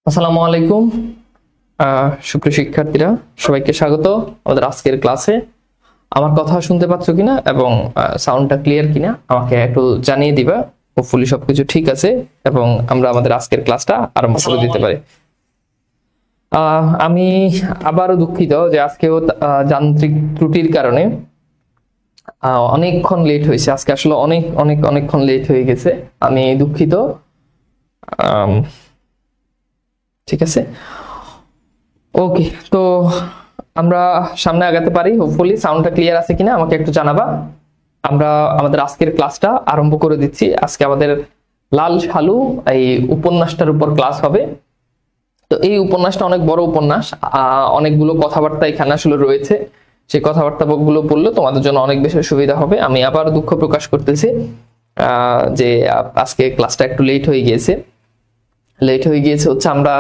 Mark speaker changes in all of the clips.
Speaker 1: আসসালামু আলাইকুম সুপ্রিয় শিক্ষার্থীরা, সবাইকে স্বাগত আমাদের আজকের ক্লাসে। আমার কথা শুনতে পাচ্ছ কিনা এবং সাউন্ডটা ক্লিয়ার কিনা আমাকে একটু জানিয়ে দিবা। হোপফুলি সবকিছু ঠিক আছে এবং আমরা আমাদের আজকের ক্লাসটা আরম্ভ করে দিতে পারি। আমি আবারও দুঃখিত যে আজকেও যান্ত্রিক ত্রুটির কারণে অনেকক্ষণ লেট হয়েছে। আজকে আসলে অনেকক্ষণ লেট হয়ে গেছে, আমি দুঃখিত। ঠিক আছে, ওকে। তো আমরা সামনে আগাতে পারি। হোপফুলি সাউন্ডটা ক্লিয়ার আছে কিনা আমাকে একটু জানাবা। আমরা আমাদের আজকের ক্লাসটা আরম্ভ করে দিচ্ছি। আজকে আমাদের লাল সালু এই উপন্যাসটার উপর ক্লাস হবে। তো এই উপন্যাসটা অনেক বড় উপন্যাস, অনেকগুলো কথাবার্তা এখানে আসলে রয়েছে। সেই কথাবার্তাগুলো বললে তোমাদের জন্য অনেক বেশি সুবিধা হবে। আমি আবার দুঃখ প্রকাশ করতেছি যে আজকে ক্লাসটা একটু লেট হয়ে গিয়েছে হচ্ছে আমরা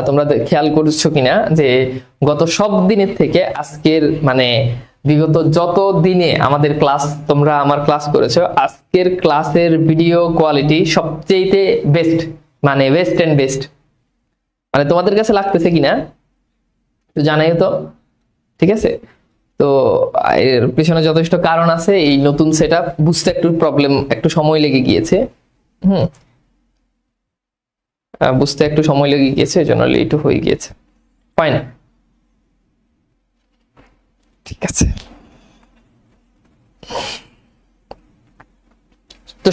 Speaker 1: তোমরা খেয়াল করছো কিনা যে গত সব দিনের থেকে আজকের মানে বিগত যত দিনে আমাদের ক্লাস তোমরা আমার ক্লাস করেছো, আজকের ক্লাসের ভিডিও কোয়ালিটি সবচেয়ে বেস্ট, মানে বেস্ট এন্ড বেস্ট। মানে তোমাদের কাছে লাগতেছে কিনা একটু জানাই তো, ঠিক আছে? তো এর পিছনে যথেষ্ট কারণ আছে। এই নতুন সেটআপ বুঝতে একটু সময় লেগে গিয়েছে। বুঝতে একটু সময় লেগে গিয়েছে, এজন্য লেট হয়ে গিয়েছে। ফাইন, ঠিক আছে। তো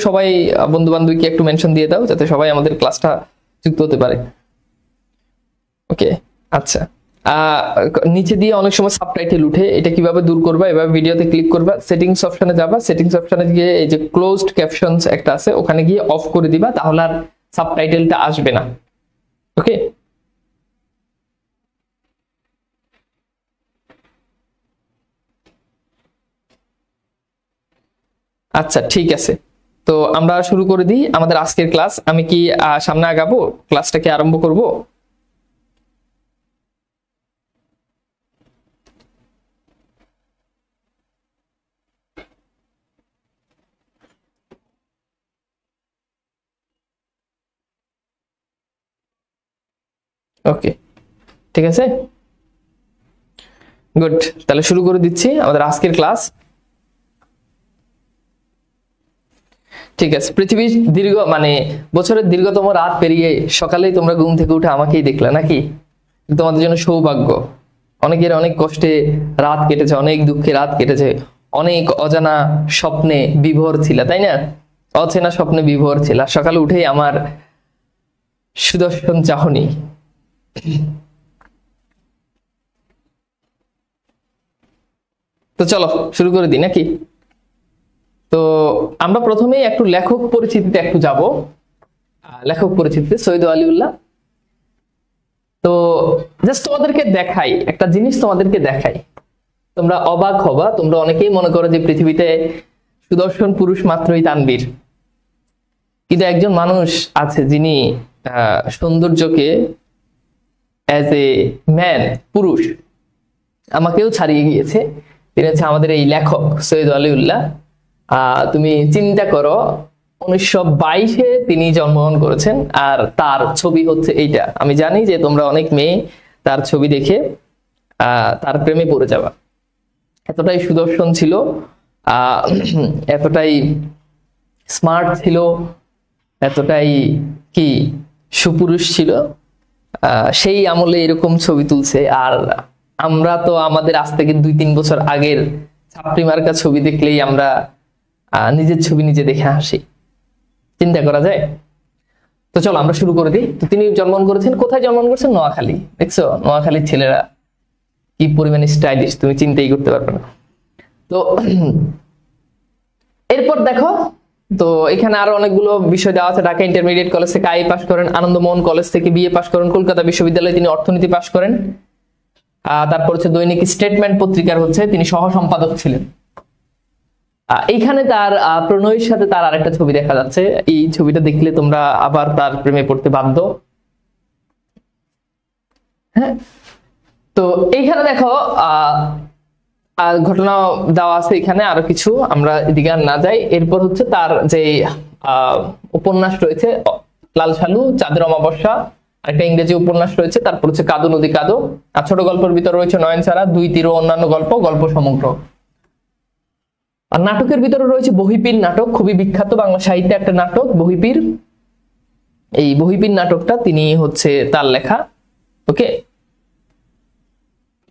Speaker 1: সবাই বন্ধু বান্ধবীকে একটু মেনশন দিয়ে দাও যাতে সবাই আমাদের ক্লাসটা যুক্ত হতে পারে। ওকে, আচ্ছা। নিচে দিয়ে অনেক সময় সাবটাইটেল উঠে, এটা কিভাবে দূর করবা? এভাবে ভিডিওতে ক্লিক করবা, সেটিংস অপশনে যাবা, সেটিংস অপশনে গিয়ে এই যে ক্লোজড ক্যাপশনস একটা আছে ওখানে গিয়ে অফ করে দিবা, তাহলে আর সাবটাইটেলটা আসবে না। ওকে, আচ্ছা ঠিক আছে। তো আমরা শুরু করে দিই আমাদের আজকের ক্লাস। আমি কি সামনে আগাবো, ক্লাসটাকে আরম্ভ করব? ওকে, ঠিক আছে, গুড। তাহলে শুরু করে দিচ্ছি আমাদের আজকের ক্লাস। ঠিক আছে। পৃথিবীর বছরের দীর্ঘতম রাত পেরিয়ে সকালেই তোমরা ঘুম থেকে উঠে আমাকেই দেখলে নাকি? তোমাদের জন্য সৌভাগ্য। অনেকের অনেক কষ্টে রাত কেটেছে, অনেক দুঃখে রাত কেটেছে, অনেক অজানা স্বপ্নে বিভোর ছিল, তাই না? অচেনা স্বপ্নে বিভোর ছিল। সকালে উঠেই আমার সুদর্শন চাহনি। তো চলো শুরু করে দিই নাকি? তো আমরা প্রথমেই একটু লেখক পরিচিতিতে একটু যাব। লেখক পরিচিতিতে সৈয়দ ওয়ালিউল্লাহ। তো জাস্ট তোমাদেরকে দেখাই একটা জিনিস, তোমরা অবাক হবা। তোমরা অনেকেই মনে করো যে পৃথিবীতে সুদর্শন পুরুষ মাত্রই তানবীর, কিন্তু একজন মানুষ আছে যিনি সৌন্দর্যকে অ্যাজ এ ম্যান, পুরুষ, আমাকেও ছাড়িয়ে গিয়েছে। তিনি হচ্ছে আমাদের এই লেখক সৈয়দ ওয়ালিউল্লাহ। তুমি চিন্তা করো 1922-এ তিনি জন্মগ্রহণ করেছেন, আর তার ছবি হচ্ছে এইটা। আমি জানি যে তোমরা অনেক মেয়ে তার ছবি দেখে তার প্রেমে পড়ে যাবা। এতটাই সুদর্শন ছিল, এতটাই স্মার্ট ছিল, এতটাই কি সুপুরুষ ছিল। সেই আমলে এরকম ছবি তুলছে। আর আমরা তো আমাদের আজ থেকে 2-3 বছর আগের ছাত্রী মার্কা ছবি দেখলেই আমরা নিজের ছবি নিজে দেখে হাসি। চিন্তা করা যায়? তো চলো আমরা শুরু করে দিই। তো তিনি জন্মগ্রহণ করেছেন, কোথায় জন্মগ্রহণ করেছেন? নোয়াখালী। দেখছো নোয়াখালীর ছেলেরা কি পরিমাণে স্টাইলিশ, তুমি চিন্তাই করতে পারবে না। তো এরপর দেখো, তো এখানে আরো অনেকগুলো বিষয় দেওয়া আছে। ঢাকা ইন্টারমিডিয়েট কলেজ থেকে আইএ পাস করেন, আনন্দমোহন কলেজ থেকে বিএ পাস করেন, কলকাতা বিশ্ববিদ্যালয়ে তিনি অর্থনীতি পাস করেন। তারপর হচ্ছে দৈনিক স্টেটমেন্ট পত্রিকার হচ্ছে তিনি সহ সম্পাদক ছিলেন। এইখানে তার প্রণয়ের সাথে তার আরেকটা ছবি দেখা যাচ্ছে। এই ছবিটা দেখলে তোমরা আবার তার প্রেমে পড়তে বাধ্য। হ্যাঁ, তো এইখানে দেখো ঘটনা দেওয়া আছে এখানে আরো কিছু, আমরা এদিকে আর না যাই। এরপর হচ্ছে তার যে উপন্যাস রয়েছে লাল সালু, চাঁদের অমাবস্যা, একটা ইংরেজি উপন্যাস রয়েছে, তারপর হচ্ছে কাদো নদী কাদো, আর ছোট গল্পের ভিতরে রয়েছে নয়নছাড়া, দুই তীর ও অন্যান্য গল্প, গল্প সমগ্র। আর নাটকের ভিতরে রয়েছে বহিপীর নাটক, খুবই বিখ্যাত বাংলা সাহিত্যে একটা নাটক বহিপীর। এই বহিপীর নাটকটা তিনি হচ্ছে তার লেখা। ওকে,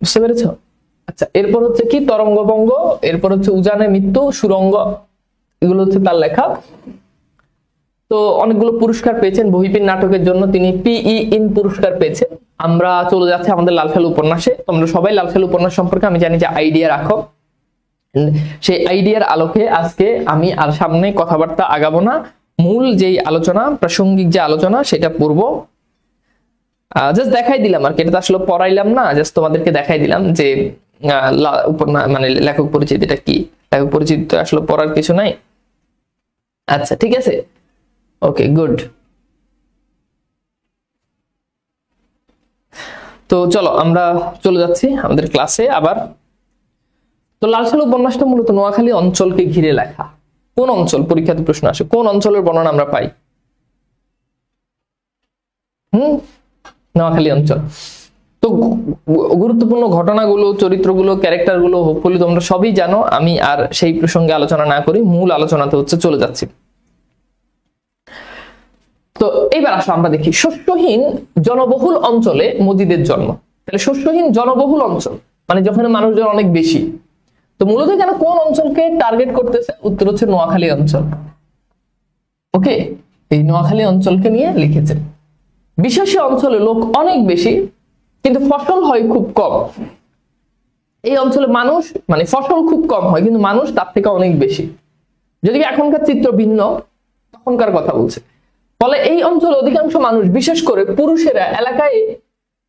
Speaker 1: বুঝতে পেরেছ? আচ্ছা, এরপর হচ্ছে কি তরঙ্গভঙ্গ, এরপর হচ্ছে উজানে মৃত্যু, সুরঙ্গ, এগুলো হচ্ছে তার লেখা। তো অনেকগুলো পুরস্কার পেয়েছেন বহিপীর নাটকের জন্য, তিনি PE পুরস্কার পেয়েছেন। আমরা চলে যাচ্ছি আমাদের লালসালু উপন্যাসে। তোমরা সবাই লালসালু উপন্যাস সম্পর্কে আমি জানি যে আইডিয়া রাখো, সেই আইডিয়ার আলোকে আজকে আমি আর সামনে কথাবার্তা আগাবো না, মূল যেই আলোচনা, প্রাসঙ্গিক যে আলোচনা সেটা পড়বো। জাস্ট দেখাই দিলাম আর কি, এটা তো আসলে পড়াইলাম না, জাস্ট তোমাদেরকে দেখাই দিলাম যে মানে লেখক পরিচিতিটা কি। লেখক পরিচিতি তো আসলে পড়ার কিছু নাই। আচ্ছা ঠিক আছে, ওকে গুড। তো চলো আমরা চলে যাচ্ছি আমাদের ক্লাসে আবার। তো লালসালু উপন্যাসটা মূলত নোয়াখালী অঞ্চলকে ঘিরে লেখা। কোন অঞ্চল, পরীক্ষাতে প্রশ্ন আসে, কোন অঞ্চলের বর্ণনা আমরা পাই? নোয়াখালী অঞ্চল। তো গুরুত্বপূর্ণ ঘটনাগুলো, চরিত্রগুলো, ক্যারেক্টারগুলো হোপফুলি তোমরা সবই জানো, আমি আর সেই প্রসঙ্গে আলোচনা না করি, মূল আলোচনাতে হচ্ছে চলে যাচ্ছি। তো এইবার আসো আমরা দেখি শস্যহীন জনবহুল অঞ্চলে মজিদের জন্ম। তাহলে শস্যহীন জনবহুল অঞ্চল মানে যেখানে মানুষজন অনেক বেশি। তো মূলত কেন কোন অঞ্চলকে টার্গেট করতেছে? উত্তর হচ্ছে নোয়াখালী অঞ্চল। ওকে, এই নোয়াখালী অঞ্চলকে নিয়ে লিখেছে। বিশেষ অঞ্চলে লোক অনেক বেশি কিন্তু ফসল হয় খুব কম। এই অঞ্চলে মানুষ মানে ফসল খুব কম হয় কিন্তু মানুষ তার থেকে অনেক বেশি। যদি এখনকার চিত্র ভিন্ন, তখনকার কথা বলছে। ফলে এই অঞ্চলে অধিকাংশ মানুষ, বিশেষ করে পুরুষেরা এলাকায়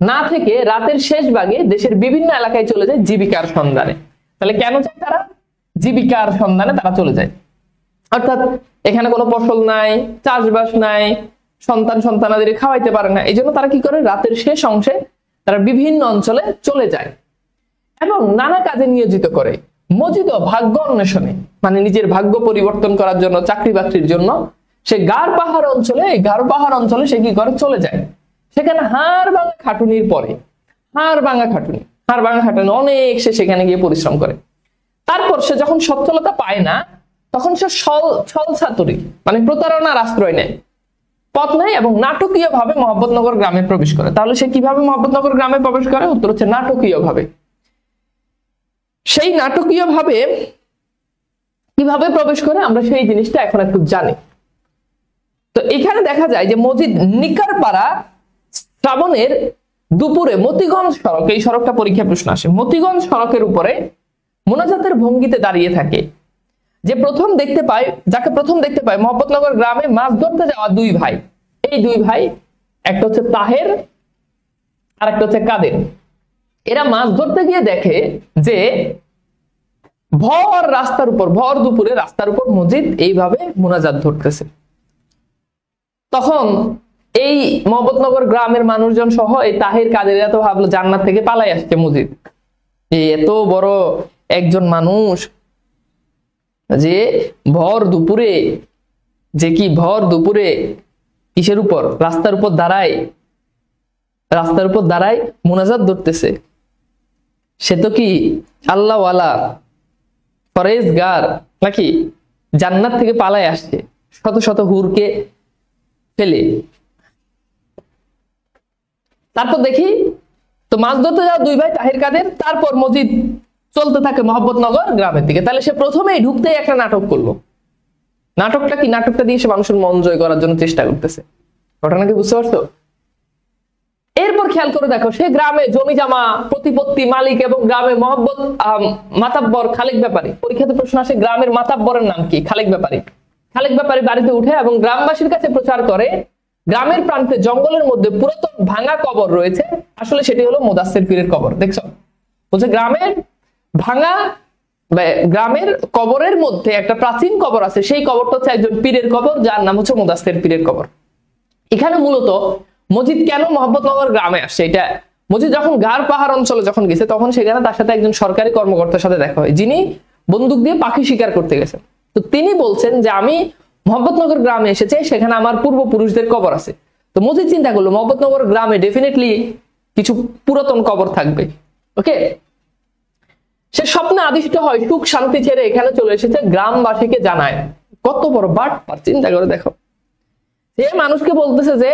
Speaker 1: না থেকে রাতের শেষ ভাগে দেশের বিভিন্ন এলাকায় চলে যায় জীবিকার সন্ধানে। তাহলে কেন যায় তারা? জীবিকার সন্ধানে তারা চলে যায়। অর্থাৎ এখানে কোনো ফসল নাই, চাষবাস নাই, সন্তানাদের খাওয়াইতে পারে না, এই জন্য তারা কি করে? রাতের শেষ অংশে তারা বিভিন্ন অঞ্চলে চলে যায় এবং নানা কাজে নিয়োজিত করে। মজিদও ভাগ্য অন্বেষণে মানে নিজের ভাগ্য পরিবর্তন করার জন্য, চাকরি বাকরির জন্য সে গাঢ় পাহাড় অঞ্চলে, এই গাঢ় পাহাড় অঞ্চলে সে কি করে? চলে যায়। সেখানে হাড় ভাঙা খাটুনির পরে, হাড় ভাঙা খাটুনি অনেক, সে সেখানে গিয়ে পরিশ্রম করে। তারপর সে যখন সচ্ছলতা পায় না, তখন সে ছল ছাতুরি মানে প্রতারণার আশ্রয় নেয়, পথ নেয় এবং নাটকীয় ভাবে মহব্বতনগর গ্রামে প্রবেশ করে। তাহলে সে কিভাবে মহব্বতনগর গ্রামে প্রবেশ করে? উত্তর হচ্ছে নাটকীয় ভাবে। সেই নাটকীয় ভাবে কিভাবে প্রবেশ করে আমরা সেই জিনিসটা এখন একটু জানি। তো এখানে দেখা যায় যে মজিদ নিকারপাড়া শ্রাবণের দুপুরে মতিগঞ্জ সড়ক, এই সড়কটা পরীক্ষা প্রশ্ন আসে, মতিগঞ্জ সড়কের উপরে মোনাজাতের ভঙ্গিতে দাঁড়িয়ে থাকে। যাকে প্রথম দেখতে পায় মহব্বতনগর গ্রামে মাছ ধরতে যাওয়া দুই ভাই। এই দুই ভাই, একটা হচ্ছে তাহের আর একটা হচ্ছে কাদের। এরা মাছ ধরতে গিয়ে দেখে যে ভর দুপুরে রাস্তার উপর মজিদ এইভাবে মোনাজাত ধরতেছে। তখন এই মহব্বতনগর গ্রামের মানুষজন সহ এই তাহের কাদেরা তো ভাবলো জান্নাত থেকে পালাই আসছে মজিদ, এত বড় একজন মানুষ যে ভর দুপুরে কিসের উপর? রাস্তার উপর দাঁড়ায় মোনাজাত ধরতেছে। সে তো কি আল্লাহওয়ালা, ফরেজগার নাকি? জান্নাত থেকে পালায় আসছে শত শত হুরকে ফেলে। তারপর দেখি তো মাছ ধরতে যাওয়া দুই ভাই তাহের কাদের, তারপর মজিদ চলতে থাকে মহব্বতনগর গ্রামের দিকে। তাহলে সে প্রথমেই ঢুকতেই একটা নাটক করলো। নাটকটা কি? নাটকটা দিয়ে সে মানুষের মন জয় করার জন্য চেষ্টা করতেছে। ঘটনা কি বুঝতে পারছো? এরপর খেয়াল করে দেখো, সে গ্রামে জমি জামা প্রতিপত্তি মালিক এবং গ্রামে মাতাব্বর খালেক ব্যাপারী। পরীক্ষাতে প্রশ্ন আসে গ্রামের মাতাব্বরের নাম কি? খালেক ব্যাপারী বাড়িতে উঠে এবং গ্রামবাসীর কাছে প্রচার করে গ্রামের প্রান্তে জঙ্গলের মধ্যে পুরাতন ভাঙা কবর রয়েছে, আসলে সেটি হলো মুদাসসির পীরের কবর। দেখছো, বলছে গ্রামের কবরের মধ্যে একটা প্রাচীন কবর আছে, সেই কবরটা হচ্ছে একজন পীরের কবর, যার নাম হচ্ছে মুদাসসির পীরের কবর। এখানে মূলত মজিদ কেন মহব্বতনগর গ্রামে আসছে, এটা মজিদ যখন গাঢ় পাহাড় অঞ্চলে যখন গেছে তখন সেখানে তার সাথে একজন সরকারি কর্মকর্তার সাথে দেখা হয়, যিনি বন্দুক দিয়ে পাখি শিকার করতে গেছেন। তো তিনি বলছেন যে আমি মহব্বতনগর গ্রামে এসেছি, সেখানে আমার পূর্বপুরুষদের কবর আছে। তো তো মজিদ চিন্তা করলো মোহাম্মদনগর গ্রামে ডেফিনেটলি কিছু পুরাতন কবর থাকবে। ওকে, সে স্বপ্নে আদিষ্ট হয়, সুখ শান্তি ছেড়ে এখানে চলে এসেছে, গ্রামবাসীকে জানায়। কত বড় বাটপার, চিন্তা করে দেখো। সে মানুষকে বলতেছে যে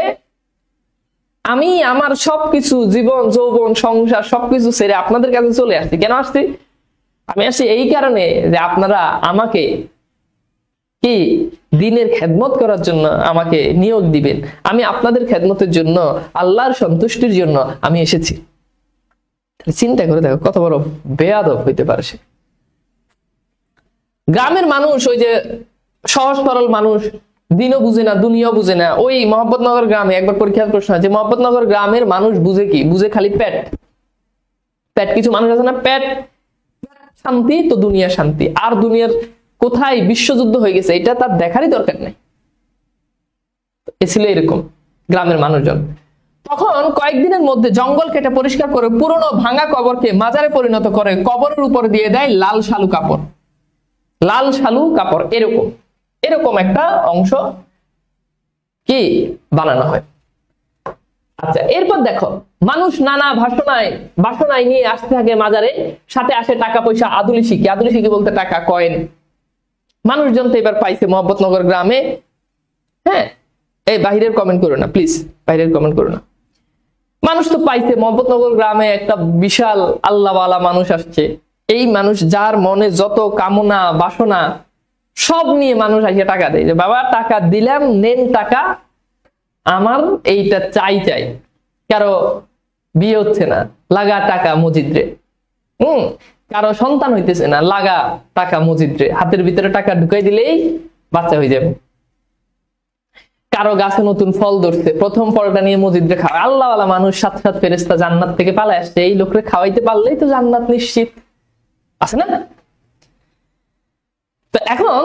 Speaker 1: আমি আমার সবকিছু, জীবন যৌবন সংসার সবকিছু ছেড়ে আপনাদের কাছে চলে আসছি। কেন আসছি? আমি আসছি এই কারণে যে আপনারা আমাকে কি দ্বীনের খেদমত করার জন্য আমাকে নিয়োগ দিবেন। আমি আপনাদের খেদমতের জন্য, আল্লাহর সন্তুষ্টির জন্য আমি এসেছি। চিন্তা করে দেখো কত বড় বেয়াদব হইতে পারে সে। গ্রামের মানুষ, ওই যে সহজ সরল মানুষ, দিনও বুঝে না দুনিয়াও বুঝে না। ওই মোহাম্মদনগর গ্রামে একবার পরীক্ষার প্রশ্ন আছে, মোহাম্মদনগর গ্রামের মানুষ বুঝে কি? বুঝে খালি পেট। পেট, কিছু মানুষ আছে না, পেট শান্তি তো দুনিয়া শান্তি, আর দুনিয়ার কোথায় বিশ্বযুদ্ধ হয়ে গেছে এটা তার দেখারই দরকার নেই। এ ছিল এরকম গ্রামের মানুষজন। তখন কয়েকদিনের মধ্যে জঙ্গল কেটে পরিষ্কার করে পুরনো ভাঙা কবরকে মাজারে পরিণত করে, কবরের উপর দিয়ে দেয় লাল শালু কাপড়। লাল শালু কাপড় এরকম এরকম একটা অংশ কি বানানো হয়। আচ্ছা, এরপর দেখো মানুষ নানা বাসনায় নিয়ে আসতে থাকে মাজারে, সাথে আসে টাকা পয়সা, আদুলি শিখি। আদুলি শিখি বলতে টাকা, কয়েন। মানুষজন তো এবার পাইছে মোহাম্মদনগর গ্রামে। হ্যাঁ, এই বাহিরের কমেন্ট করো না প্লিজ, বাহিরের কমেন্ট করো না। মানুষ তো পাইছে মোহাম্মদনগর গ্রামে একটা বিশাল আল্লাহওয়ালা মানুষ আসছে। এই মানুষ যার মনে যত কামনা বাসনা সব নিয়ে মানুষ আসে টাকা দেয়, যে বাবা টাকা দিলাম, নেন টাকা, আমার এইটা চাই। কারো বিয়ে হচ্ছে না, লাগা টাকা মজিদ রে। কারো সন্তান হইতেছে না, লাগা টাকা মজিদ রে। হাতের ভিতরে টাকা ঢুকাই দিলেই বাচ্চা হয়ে যাবে। কারো গাছে নতুন ফল ধরছে, প্রথম ফলটা নিয়ে মজিদ রে খাওয়া। আল্লাহওয়ালা মানুষ, সাত সাত ফেরেশতা জান্নাত থেকে পালায় আসছে, এই লোকরে খাওয়াইতে পারলেই তো জান্নাত নিশ্চিত, আছে না? তো এখন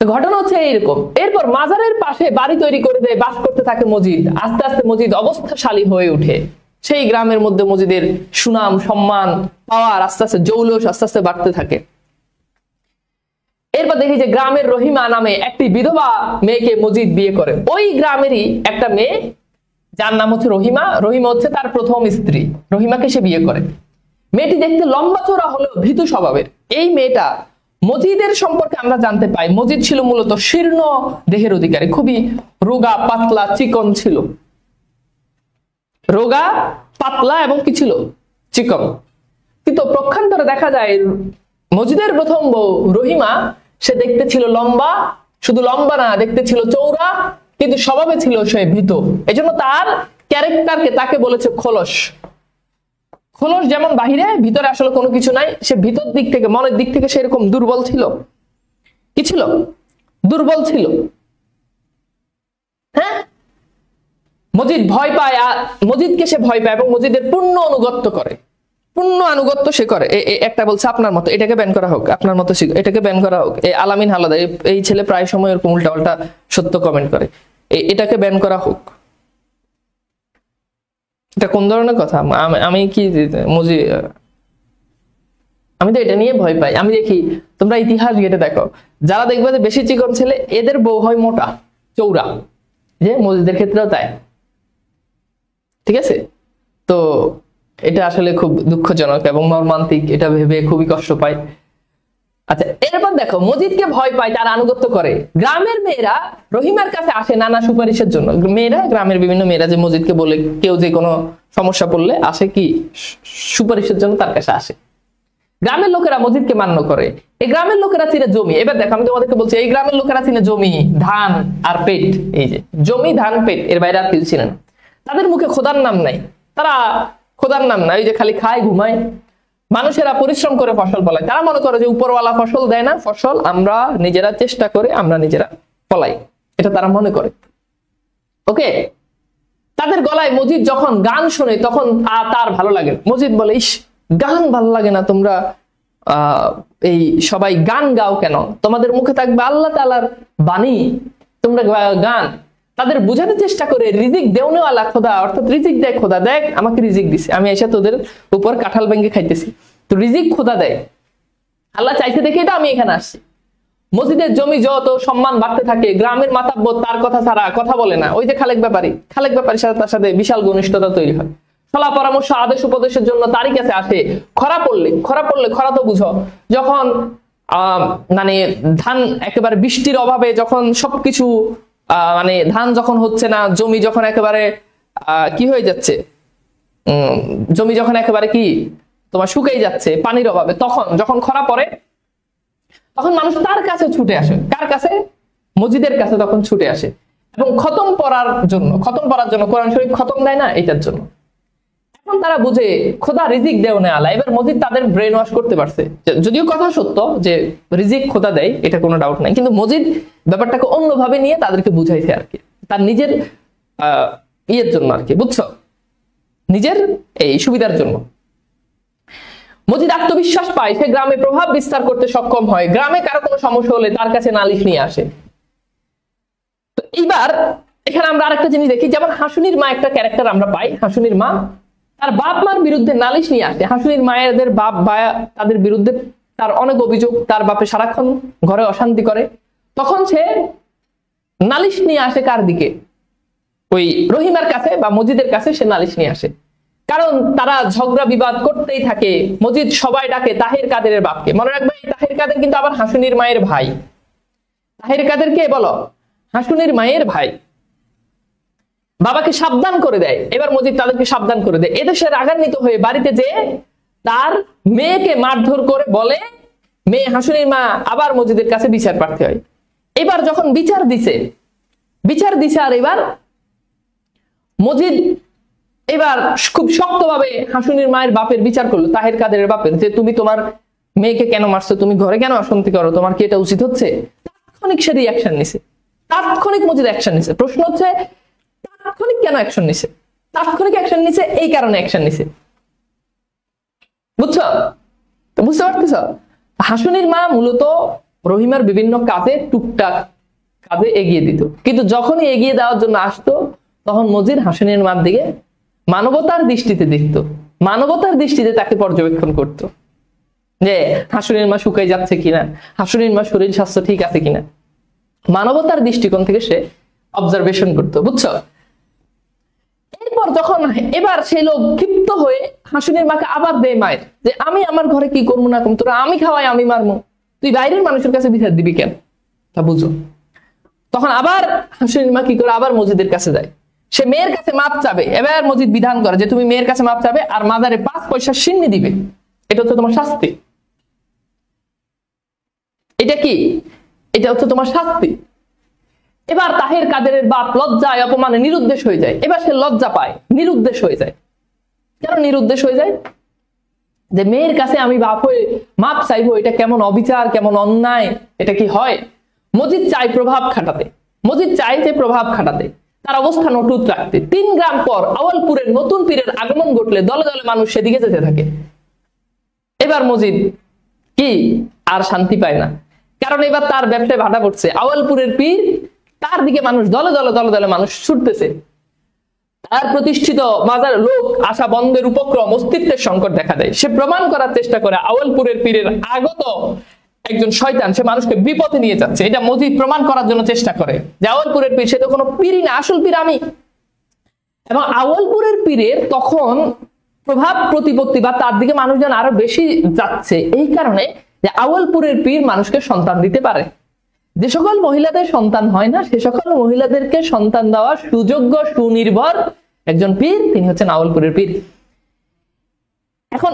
Speaker 1: ঘটনা হচ্ছে এইরকম। এরপর মাজারের পাশে বাড়ি তৈরি করে দেয়, বাস করতে থাকে মজিদ। আস্তে আস্তে মজিদ অবস্থাশালী হয়ে ওঠে। সেই গ্রামের মধ্যে মজিদের সুনাম সম্মান পাওয়ার আস্তে আস্তে জৌলস আস্তে আস্তে বাড়তে থাকে। এরপর দেখি যে গ্রামের রহিমা নামে একটি বিধবা মেয়েকে মজিদ বিয়ে করে। ওই গ্রামেরই একটা মেয়ে যার নাম হচ্ছে রহিমা। রহিমা হচ্ছে তার প্রথম স্ত্রী। রহিমাকে সে বিয়ে করে। মেয়েটি দেখতে লম্বা চওড়া হলেও ভীতু স্বভাবের। এই মেয়েটা মজিদের সম্পর্কে আমরা জানতে পাই, মজিদ ছিল মূলত শীর্ণ দেহের অধিকারী, খুবই রোগা পাতলা চিকন ছিল। রোগা পাতলা এবং কি ছিল? চিকন। কিন্তু পক্ষান্তরে দেখা যায় মজিদের প্রথম বউ রহিমা, সে দেখতে ছিল লম্বা, শুধু লম্বা না, দেখতে ছিল চৌড়া, কিন্তু স্বভাবে ছিল সে ভীতু। এজন্য তার ক্যারেক্টারকে তাকে বলেছে খোলস। খোলস যেমন বাহিরে, ভিতরে আসলে কোনো কিছু নাই। সে ভিতর দিক থেকে, মনের দিক থেকে সেরকম দুর্বল ছিল। কি ছিল? দুর্বল ছিল। হ্যাঁ, মজিদ ভয় পায়, মজিদকে সে ভয় পায় এবং মজিদের পূর্ণ আনুগত্য করে। পূর্ণ আনুগত্য সে করে। একটা বলছে আপনার মতো, এটাকে ব্যান করা হোক, আপনার মতো এটাকে ব্যান করা হোক। এই আলামিন হালাদার, এই ছেলে প্রায় সময় এরকম উল্টা উল্টা সত্য কমেন্ট করে, এটাকে ব্যান করা হোক। এটা কোন ধরনের কথা? আমি কি আমি তো এটা নিয়ে ভয় পাই। আমি দেখি, তোমরা ইতিহাস ঘেটে দেখো, যারা দেখবে যে বেশি চিকন ছেলে, এদের বউ হয় মোটা চৌড়া। যে মসজিদের ক্ষেত্রেও তাই। ঠিক আছে? তো এটা আসলে খুব দুঃখজনক এবং মর্মান্তিক, এটা ভেবে খুবই কষ্ট পাই। আচ্ছা, এরপর দেখো মজিদকে ভয় পায়, তার আনুগত্য করে। গ্রামের মেয়েরা রহিমার কাছে আসে নানা সুপারিশের জন্য। মেয়েরা, গ্রামের বিভিন্ন মেয়েরা যে মজিদকে বলে, কেউ যে কোনো সমস্যা পড়লে আসে কি সুপারিশের জন্য তার কাছে আসে। গ্রামের লোকেরা মজিদকে মান্য করে। এই গ্রামের লোকেরা চিনে জমি। এবার দেখো আমি তোমাদেরকে বলছি, এই গ্রামের লোকেরা চিনে জমি, ধান আর পেট। এই যে জমি, ধান, পেট, এর বাইরে আর কিছু চিনে না। তাদের মুখে খোদার নাম নাই। তারা খোদার নাম নাই, ওই যে খালি খায় ঘুমায়। মানুষেরা পরিশ্রম করে ফসল ফলায়। তারা মনে করে যে উপরওয়ালা ফসল দেয় না, ফসল আমরা নিজেরা চেষ্টা করে আমরা নিজেরা ফলাই, এটা তারা মনে করে। ওকে, তাদের গলায় মজিদ যখন গান শোনে তখন তার ভালো লাগে। মজিদ বলে, ইস গান ভালো লাগে না, তোমরা এই সবাই গান গাও কেন? তোমাদের মুখে থাকবে আল্লাহ তাআলার বাণী, তোমরা গান। তাদের বুঝাতে চেষ্টা করে রিজিক দেওনেওয়ালা খোদা, অর্থাৎ রিজিক দেয় খোদা, দেখ আমাকে রিজিক দিছে, আমি এসে তোদের উপর কাঁঠাল ভেঙে খাইতেছি, তো রিজিক খোদা দেয়, আল্লাহ চাইছে দেখে এটা আমি এখানে আসছি। মসজিদের জমি যত সম্মান বাড়তে থাকে, গ্রামের মাতাব্বর তার কথা ছাড়া কথা বলে না। ওই যে খালেক ব্যাপারীর সাথে তার সাথে বিশাল ঘনিষ্ঠতা তৈরি হয়। সলা পরামর্শ আদেশ উপদেশের জন্য তারই কাছে আসে। খরা পড়লে খরা তো বুঝো, যখন মানে ধান একেবারে বৃষ্টির অভাবে যখন সবকিছু মানে ধান যখন হচ্ছে না, জমি যখন একেবারে কি হয়ে যাচ্ছে, জমি যখন একেবারে কি তোমার শুকিয়ে যাচ্ছে পানির অভাবে, তখন যখন খরা পড়ে তখন মানুষ তার কাছে ছুটে আসে। কার কাছে? মসজিদের কাছে তখন ছুটে আসে, এবং খতম পড়ার জন্য কোরআন শরীফ খতম দেয় না, এটার জন্য। এখন তারা বুঝে খোদা রিজিক দেও না আলা। এবার মসজিদ তাদের ব্রেন ওয়াশ করতে পারছে। যদিও কথা সত্য যে রিজিক খোদা দেয়, এটা কোনো ডাউট নাই, কিন্তু মসজিদ ব্যাপারটাকে অন্যভাবে নিয়ে তাদেরকে বুঝাইছে আর কি, তার নিজের ইয়ের জন্য আর কি, বুঝছো, নিজের এই সুবিধার জন্য। মসজিদ আত্মবিশ্বাস পায়, সে গ্রামে প্রভাব বিস্তার করতে সক্ষম হয়। গ্রামে কারো কোনো সমস্যা হলে তার কাছে নালিশ নিয়ে আসে। তো এইবার এখানে আমরা আরেকটা জিনিস দেখি, যেমন হাসুনির মা একটা ক্যারেক্টার আমরা পাই। হাসুনির মা তার বাপ মার বিরুদ্ধে নালিশ নিয়ে আসে। হাসুনির মায়েদের বাপ ভাইয়া তাদের বিরুদ্ধে তার অনেক অভিযোগ, তার বাপে সারাক্ষণ ঘরে অশান্তি করে। তখন সে নালিশ নিয়ে আসে কার দিকে? ওই রহিমার কাছে বা মসজিদের কাছে সে নালিশ নিয়ে আসে। কারণ তারা ঝগড়া বিবাদ করতেই থাকে। মসজিদ সবাই ডাকে তাহির কাদেরের বাপকে। মনে রাখবে, তাহির কাদের কিন্তু আবার হাসুনির মায়ের ভাই। তাহির কাদের কে বলো? হাসুনির মায়ের ভাই। বাবাকে সাবধান করে দেয়। এবার মসজিদ তাদেরকে সাবধান করে দেয়। এদেশে রাগান্বিত হয়ে বাড়িতে যে তার মেয়েকে মারধর করে বলে, মেয়ে হাসুনির মা আবার মসজিদের কাছে বিচার প্রার্থী হয়। এবার যখন বিচার দিছে আর এবার মসজিদ এবার খুব শক্তভাবে হাসুনির মায়ের বাপের বিচার করলো, তাহির কাদেরের বাপের, যে তুমি তোমার মেয়েকে কেন মারছো, তুমি ঘরে কেন অশান্তি করো, তোমার কি এটা উচিত হচ্ছে? তাৎক্ষণিক সে রিঅ্যাকশন নিছে, তাৎক্ষণিক মসজিদ অ্যাকশন নিছে। প্রশ্ন হচ্ছে তাৎক্ষণিক কেন অ্যাকশন নিছে? তাৎক্ষণিক অ্যাকশন নিছে এই কারণে অ্যাকশন নিছে, বুঝছো? তো বুঝতে পারতেছ, হাসুনির মা মূলত রহিমার বিভিন্ন কাজে টুকটাক কাজে এগিয়ে দিত, কিন্তু যখনই এগিয়ে দেওয়ার জন্য আসতো তখন মসজিদ হাসুনির মার দিকে মানবতার দৃষ্টিতে দেখতো, মানবতার দৃষ্টিতে তাকে পর্যবেক্ষণ করত, যে হাসুনির মা শুকাই যাচ্ছে কিনা, হাসুনির মা শরীর স্বাস্থ্য ঠিক আছে কিনা, মানবতার দৃষ্টিকোণ থেকে সে অবজারভেশন করতো, বুঝছো? এরপর যখন এবার সেই লোক ক্ষিপ্ত হয়ে হাসুনির মাকে আবার দেয় মায়ের, যে আমি আমার ঘরে কি করবো না করবো, তোরা আমি খাওয়াই আমি মারবো, তুই বাইরের মানুষের কাছে বিচার দিবি কেন? তা বুঝো। তখন আবার হাসুনির মা কি করে? আবার মসজিদের কাছে যায়, সে মেয়ের কাছে মাপ চাবে। এবার মসজিদ বিধান করে যে তুমি মেয়ের কাছে মাপ চাবে আর মাজারে 5 পয়সা সিন্নি দিবে, এটা হচ্ছে তোমার শাস্তি। এটা কি? এটা হচ্ছে তোমার শাস্তি। এবার তাহির কাদেরের বাপ লজ্জায় অপমানে নিরুদ্দেশ হয়ে যায়। এবার সে লজ্জা পায়, নিরুদ্দেশ হয়ে যায়। কেন নিরুদ্দেশ হয়ে যায়? যে মেয়ের কাছে আমি বাপ হয়ে মাপ চাইবো, এটা কেমন অবিচার, কেমন অন্যায়, এটা কি হয়? মসজিদ চায় প্রভাব খাটাতে, মসজিদ চায় যে প্রভাব খাটাতে, তার অবস্থান অটুট রাখতে। 3 গ্রাম পর আওয়ালপুরের নতুন পীরের আগমন ঘটলে দলে দলে মানুষ সেদিকে যেতে থাকে। এবার মসজিদ কি আর শান্তি পায় না, কারণ এবার তার ব্যবসায় ভাটা পড়ছে। আওয়ালপুরের পীর, তার দিকে মানুষ দলে দলে মানুষ ছুটতেছে। তার প্রতিষ্ঠিত মাজার লোক আসা বন্ধের উপক্রম, অস্তিত্বের সংকট দেখা দেয়। সে প্রমাণ করার চেষ্টা করে আওয়ালপুরের পীরের আগত একজন শয়তান, সে মানুষকে বিপদে নিয়ে যাচ্ছে। এটা মসজিদ প্রমাণ করার জন্য চেষ্টা করে যে আওয়ালপুরের পীর সে তো কোনো পীরই না, আসল পীর আমি। এবং আওয়ালপুরের পীরের তখন প্রভাব প্রতিপত্তি বা তার দিকে মানুষজন আরো বেশি যাচ্ছে এই কারণে যে আওয়ালপুরের পীর মানুষকে সন্তান দিতে পারে। যে সকল মহিলাদের সন্তান হয় না, সে সকল মহিলাদেরকে সন্তান দেওয়া সুযোগ্য সুনির্ভর একজন পীর, তিনি হচ্ছেন আওয়ালপুরের পীর। এখন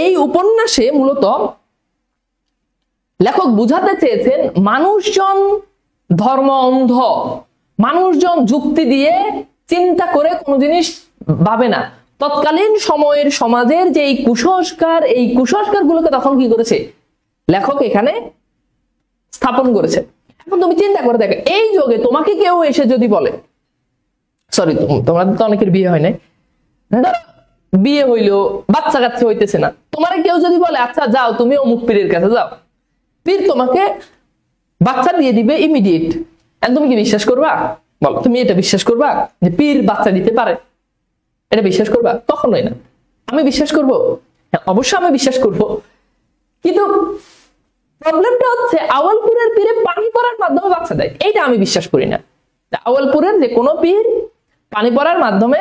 Speaker 1: এই উপন্যাসে মূলত লেখক বুঝাতে চেয়েছেন মানুষজন ধর্ম অন্ধ, মানুষজন যুক্তি দিয়ে চিন্তা করে কোনো জিনিস ভাবে না। তৎকালীন সময়ের সমাজের যে এই কুসংস্কার গুলোকে তখন কি করেছে লেখক এখানে স্থাপন করেছে। এখন তুমি চিন্তা করে দেখো, এই যুগে তোমাকে কেউ এসে যদি বলে, সরি তোমার তো অনেকের বিয়ে হয় নাই, বিয়ে হইলো বাচ্চা কাচ্চা হইতেছে না, তোমার কেউ যদি বলে আচ্ছা যাও তুমি অমুক পীরের কাছে যাও, পীর তোমাকে বাচ্চা দিয়ে দিবে ইমিডিয়েট, তুমি কি বিশ্বাস করবা? বলো, তুমি এটা বিশ্বাস করবা যে পীর বাচ্চা দিতে পারে? এটা বিশ্বাস করবা? কখনোই না। আমি বিশ্বাস করব? হ্যাঁ অবশ্যই আমি বিশ্বাস করব, কিন্তু প্রবলেমটা হচ্ছে আউয়ালপুরের পীরে পানি পড়ার মাধ্যমে বাচ্চা দেয়, এইটা আমি বিশ্বাস করি না। আউয়ালপুরের যে কোনো পীর পানি পড়ার মাধ্যমে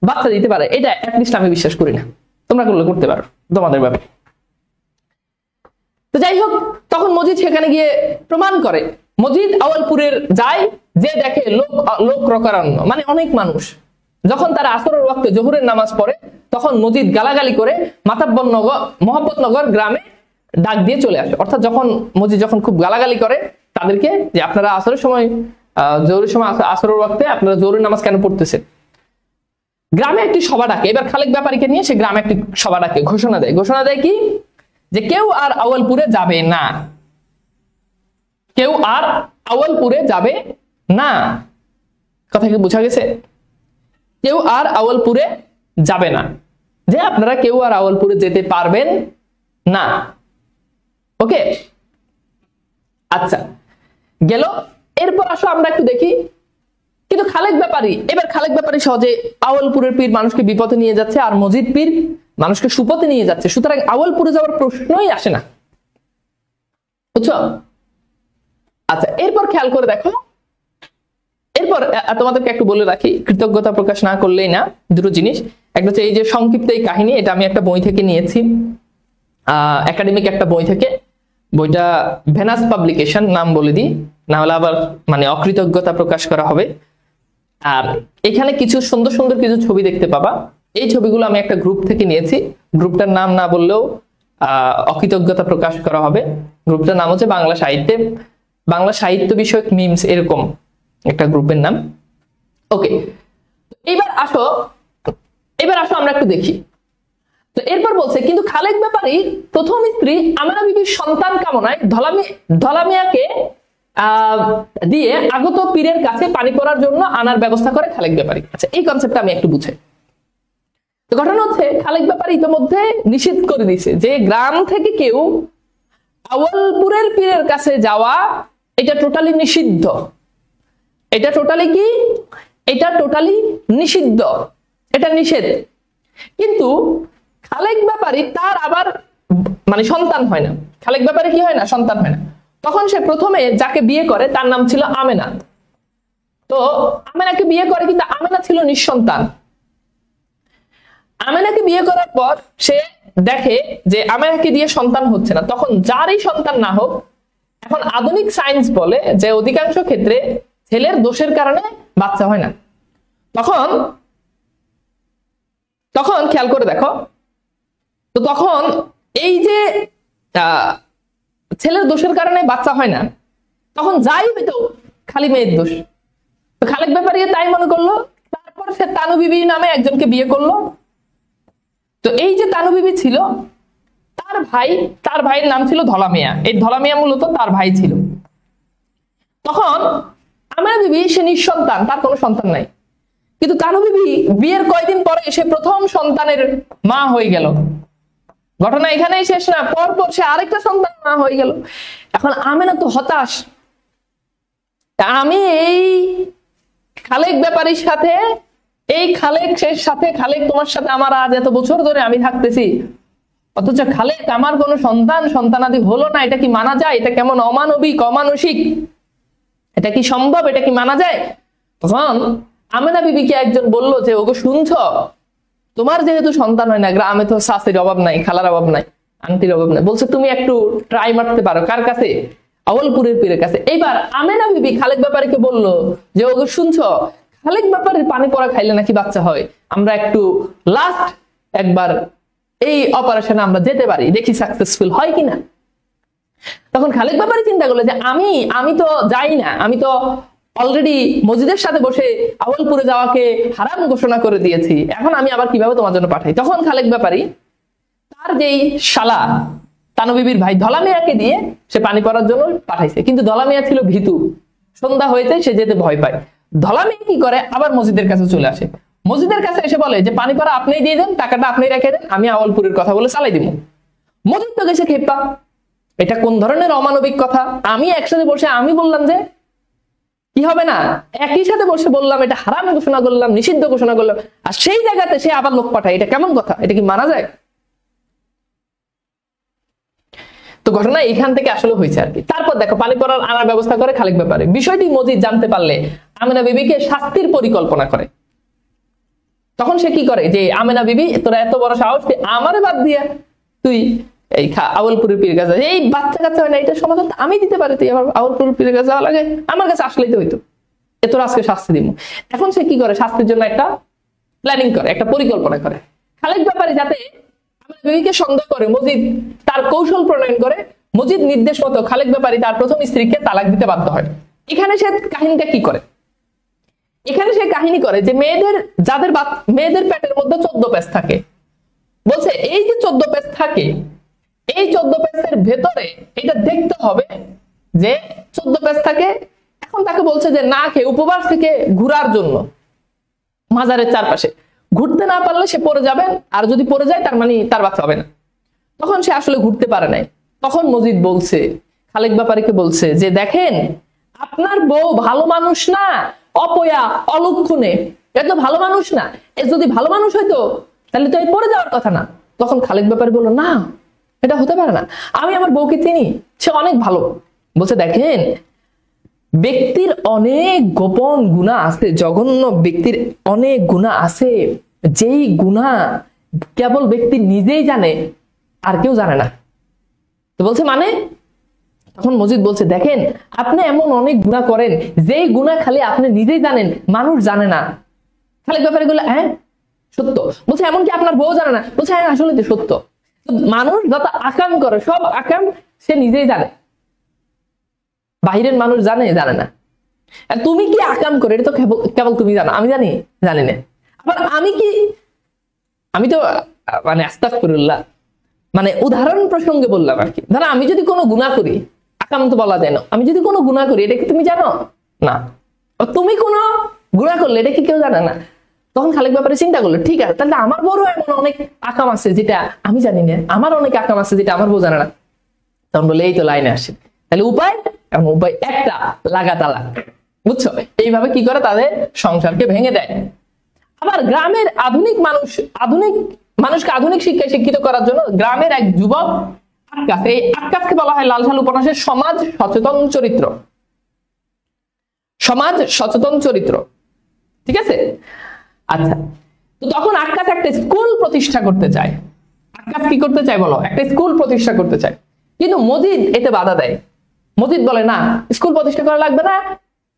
Speaker 1: বাচ্চা দিতে পারে, এটা অ্যাটলিস্ট আমি বিশ্বাস করি না। তোমরা করতে পারো তোমাদের ব্যাপারে। তো যাই হোক, তখন মজিদ সেখানে গিয়ে প্রমাণ করে। মজিদ আউয়ালপুরের যায়, যে দেখে লোক রকারণ্য, মানে অনেক মানুষ। যখন তারা আসরের ওয়াক্তে জোহরের নামাজ পড়ে, তখন মজিদ গালাগালি করে মহব্বতনগর গ্রামে ডাক দিয়ে চলে আসে। অর্থাৎ মজিদ যখন খুব গালাগালি করে তাদেরকে, যে আপনারা আসরের সময় জোহরের সময় আসরের ওয়াক্তে আপনারা জোহরের নামাজ কেন পড়তেছেন, গ্রামে একটি সভা ডাকে। এবার খালেক ব্যাপারীকে নিয়ে সে গ্রামে একটি সভা ডাকে, ঘোষণা দেয় কি, যে কেউ আর আউয়ালপুরে যাবে না, কেউ আর আউয়ালপুরে যাবে না। কথা কি বোঝা গেছে? কেউ আর আউয়ালপুরে যাবে না, যে আপনারা কেউ আর আউয়ালপুরে যেতে পারবেন না। ওকে, আচ্ছা গেল। এরপর আসো আমরা একটু দেখি, কিন্তু খালেক ব্যাপারী সহজে আউয়ালপুরের পীর মানুষকে বিপদে নিয়ে যাচ্ছে, আর মজিদ পীর মানুষকে সুপথে নিয়ে যাচ্ছে। সুতরাং আউয়ালপুরে যাওয়ার প্রশ্নই আসে না, বুঝছো? আচ্ছা, এরপর খেয়াল করে দেখো, এরপর তোমাদেরকে একটু বলে রাখি, কৃতজ্ঞতা প্রকাশ না করলেই না। দুটো জিনিস, একটা হচ্ছে এই যে সংক্ষিপ্ত এই কাহিনী, এটা আমি একটা বই থেকে নিয়েছি, একাডেমিক একটা বই থেকে। বইটা ভেনাস পাবলিকেশন, নাম বলে দিই, না হলে আবার মানে অকৃতজ্ঞতা প্রকাশ করা হবে। আর এখানে কিছু সুন্দর সুন্দর কিছু ছবি দেখতে পাবা। এই ছবিগুলো আমি একটা গ্রুপ থেকে নিয়েছি, গ্রুপটার নাম না বললেও অকৃতজ্ঞতা প্রকাশ করা হবে। গ্রুপটার নাম হচ্ছে বাংলা সাহিত্য বিষয়ক মিমস, এরকম একটা গ্রুপের নাম। ওকে, এবার আসো আমরা একটু দেখি। তো এরপর বলছে, কিন্তু খালেক ব্যাপারী প্রথম স্ত্রী আমেনা বিবির সন্তান কামনায় ধলামিয়াকে দিয়ে আগত পীরের কাছে পানি পড়ার জন্য আনার ব্যবস্থা করে খালেক ব্যাপারী। আচ্ছা, এই কনসেপ্টটা আমি একটু বুঝাই। তো ঘটনা হচ্ছে, খালেক ব্যাপারী ইতিমধ্যে নিষেধ করে দিয়েছে যে গ্রাম থেকে কেউ আউয়ালপুরের পীরের কাছে যাওয়া এটা টোটালি নিষিদ্ধ। এটা টোটালি কি? এটা টোটালি নিষিদ্ধ, এটা নিষেধ। কিন্তু খালেক ব্যাপারী তার আবার মানে সন্তান হয় না। খালেক ব্যাপারী কি হয় না? সন্তান হয় না। তখন সে প্রথমে যাকে বিয়ে করে তার নাম ছিল আমেনা। তো আমেনাকে বিয়ে করে, কিন্তু আমেনা ছিল নিঃসন্তান। আমেনাকে বিয়ে করার পর সে দেখে যে আমেনাকে দিয়ে সন্তান হচ্ছে না। তখন যারই সন্তান না হোক, এখন আধুনিক সায়েন্স বলে যে অধিকাংশ ক্ষেত্রে ছেলের দোষের কারণে বাচ্চা হয় না। তখন খেয়াল করে দেখো, তো তখন এই যে ছেলের দোষের কারণে বাচ্চা হয় না, তখন যাই হইতো খালি মেয়ের দোষ। তো খালেক ব্যাপারী তাই মনে করলো। তারপর সে তানু বিবি নামে একজনকে বিয়ে করলো। তো এই যে তানু বিবি ছিল, তার ভাইয়ের নাম ছিল ধলামিয়া। এই ধলামিয়া মূলত তার ভাই ছিল। তখন আমেনা বিবি সে নিঃসন্তান, তার কোনো সন্তান নাই। কিন্তু তানু বিবি বিয়ের কয়েকদিন পরে সে প্রথম সন্তানের মা হয়ে গেল। ঘটনা এখানেই শেষ না, পরপর সে আরেকটা সন্তান মা হয়ে গেল। এখন আমেনা তো হতাশ, আমি এই খালেক ব্যাপারীর সাথে, খালেক তোমার সাথে আমার আজ এত বছর ধরে আমি থাকতেছি, অথচ খালেক আমার কোনো সন্তানাদি হলো না। এটা কি মানা যায়? এটা কেমন অমানবিক, অমানসিক, এটা কি সম্ভব? এটা কি মানা যায়? তখন আমেনা বিবিকে একজন বলল যে, ওগো শুনছো, তোমার যেহেতু সন্তান হয় না, গ্রামে তো শাশুড়ির অভাব নাই, খালার অভাব নাই, আন্টির অভাব নাই, বলছে তুমি একটু ট্রাই মারতে পারো। কার কাছে? আউয়ালপুরের পীরের কাছে। এইবার আমেনা বিবি খালেক ব্যাপারীকে বলল যে, ওগো শুনছো, খালেক ব্যাপারীর পানি পড়া খাইলে নাকি বাচ্চা হয়, আমরা একটু লাস্ট একবার এই অপারেশনে আমরা যেতে পারি, দেখি সাকসেসফুল হয় কিনা। তখন খালেক ব্যাপারী চিন্তা করলো যে আমি তো যাই না, আমি তো অলরেডি মসজিদের সাথে বসে আউয়ালপুরে যাওয়াকে হারাম ঘোষণা করে দিয়েছি, এখন আমি আবার কিভাবে তোমার জন্য পাঠাই। তখন খালেক ব্যাপারী তার যেই শালা তানু বিবির ভাই ধলামিয়াকে দিয়ে সে পানি পড়ার জন্য পাঠাইছে। কিন্তু ধলামিয়া ছিল ভীতু, সন্ধ্যা হয়েছে, সে যেতে ভয় পায়। ধলামিয়া কি করে, আবার মসজিদের কাছে চলে আসে। মসজিদের কাছে এসে বলে যে, পানি পড়া আপনি দিয়ে দেন, টাকাটা আপনি রেখে দেন, আমি আউয়ালপুরের কথা বলে চালাই দিব। মসজিদ তো গেছে খেপা, এটা কোন ধরনের অমানবিক কথা। আমি একসাথে বসে আমি বললাম যে কি হবে না, একই সাথে বসে বললাম, এটা হারাম ঘোষণা করলাম, নিষিদ্ধ ঘোষণা করলাম, আর সেই জায়গাতে সে আবার লোক পাঠায়, এটা কেমন কথা? এটা কি মানা যায়? তো ঘটনা এখান থেকে আসলে হয়েছে আর কি। তারপর দেখো পানি পড়ার আনার ব্যবস্থা করে খালিক ব্যাপারে। বিষয়টি মজিদ জানতে পারলে আমেনা বিবিকে শাস্তির পরিকল্পনা করে। তখন সে কি করে, যে আমেনা বিবি তোরা এত বড় সাহস, আমারে বাদ দিয়া তুই এই আউলপুরের পীরের কাছে, এই বাচ্চা কাচ্চা হয় না, এটা সমাধান আমি দিতে পারি, তুই আমার আউলপুরের পীরের কাছে যাওয়া লাগে, আমার কাছে আসলেই তো হইতো, এ তোরা আজকে শাস্তি দিব। এখন সে কি করে, শাস্তির জন্য একটা প্ল্যানিং করে, একটা পরিকল্পনা করে। খালিক ব্যাপারে যাতে আমেনা বিবিকে সন্দেহ করে, মজিদ তার কৌশল প্রণয়ন করে। মজিদ নির্দেশ মতো খালিক ব্যাপারী তার প্রথম স্ত্রীকে তালাক দিতে বাধ্য হয়। এখানে সে কাহিনীটা কি করে, এখানে সে কাহিনী করে যে মেয়েদের পেটের মধ্যে 14 প্যাচ থাকে। বলছে এই যে 14 প্যাচ থাকে, এই 14 প্যাচের ভেতরে এটা দেখতে হবে যে 14 প্যাচ থাকে। এখন তাকে বলছে যে না খেয়ে উপবাস থেকে ঘুরার জন্য মাজারের চারপাশে ঘুরতে না পারলে সে পড়ে যাবেন, আর যদি পড়ে যায় তার মানে তার বাচ্চা হবে না। তখন সে আসলে ঘুরতে পারে নাই। তখন মজিদ বলছে, খালিক ব্যাপারীকে বলছে যে দেখেন আপনার বউ ভালো মানুষ না, অপয়া অলক্ষণে, এ তো ভালো মানুষ না, এ যদি ভালো মানুষ হইতো তাহলে তো এই পড়ে যাওয়ার কথা না। তখন খালিক ব্যাপারী বলল না, এটা হতে পারে না, আমি আমার বউকে চিনি, সে অনেক ভালো। বলছে দেখেন ব্যক্তির অনেক গোপন গুনাহ আছে, জঘন্য ব্যক্তির অনেক গুনাহ আছে, যেই গুনাহ কেবল ব্যক্তি নিজেই জানে, আর কেউ জানে না। তো বলছে মানে, তখন মজিদ বলছে দেখেন আপনি এমন অনেক গুনাহ করেন যেই গুনাহ খালি আপনি নিজেই জানেন, মানুষ জানে না। খালিক ব্যাপারী বলল হ্যাঁ সত্য। বলছে এমনকি আপনার বউ জানে না? বলছে হ্যাঁ আসলে তো সত্য। মানুষ যত আকাম করে সব আকাম সে নিজেই জানে, বাহিরের মানুষ জানে না। আর তুমি কি আকাম করে এটা তো কেবল তুমি জানো, আমি জানি না। আবার আমি তো মানে আস্তাগফিরুল্লাহ, মানে উদাহরণ প্রসঙ্গে বললাম আর কি। ধরো আমি যদি কোনো গুনাহ করি, আকাম তো বলা যায় না, আমি যদি কোনো গুনাহ করি এটা কি তুমি জানো না, তুমি কোনো গুনাহ করলে এটা কি কেউ জানে না। তখন খালিক ব্যাপারে চিন্তা করলো ঠিক আছে, তাহলে আমার বড় এমন অনেক আকাম আছে যেটা আমি জানি না, আমার অনেক আকাম আছে যেটা আমার বউ জানে না। তখন বলে এই তো লাইনে আসে, তাহলে উপায় একটা, লাগা তালাক। বুঝছো, এইভাবে কি করে তাদের সংসারকে ভেঙে দেয়। আবার গ্রামের মানুষকে আধুনিক শিক্ষায় শিক্ষিত করার জন্য গ্রামের এক যুবক আক্কাস, এই আক্কাসকে বলা হয় লালসাল উপন্যাসের সমাজ সচেতন চরিত্র। ঠিক আছে, আচ্ছা। তো তখন আক্কাস একটা স্কুল প্রতিষ্ঠা করতে চায়। আক্কাস কি করতে চায় বলো, একটা স্কুল প্রতিষ্ঠা করতে চায়, কিন্তু মজিদ এতে বাধা দেয়। মজিদ বলে না, স্কুল প্রতিষ্ঠা করা লাগবে না,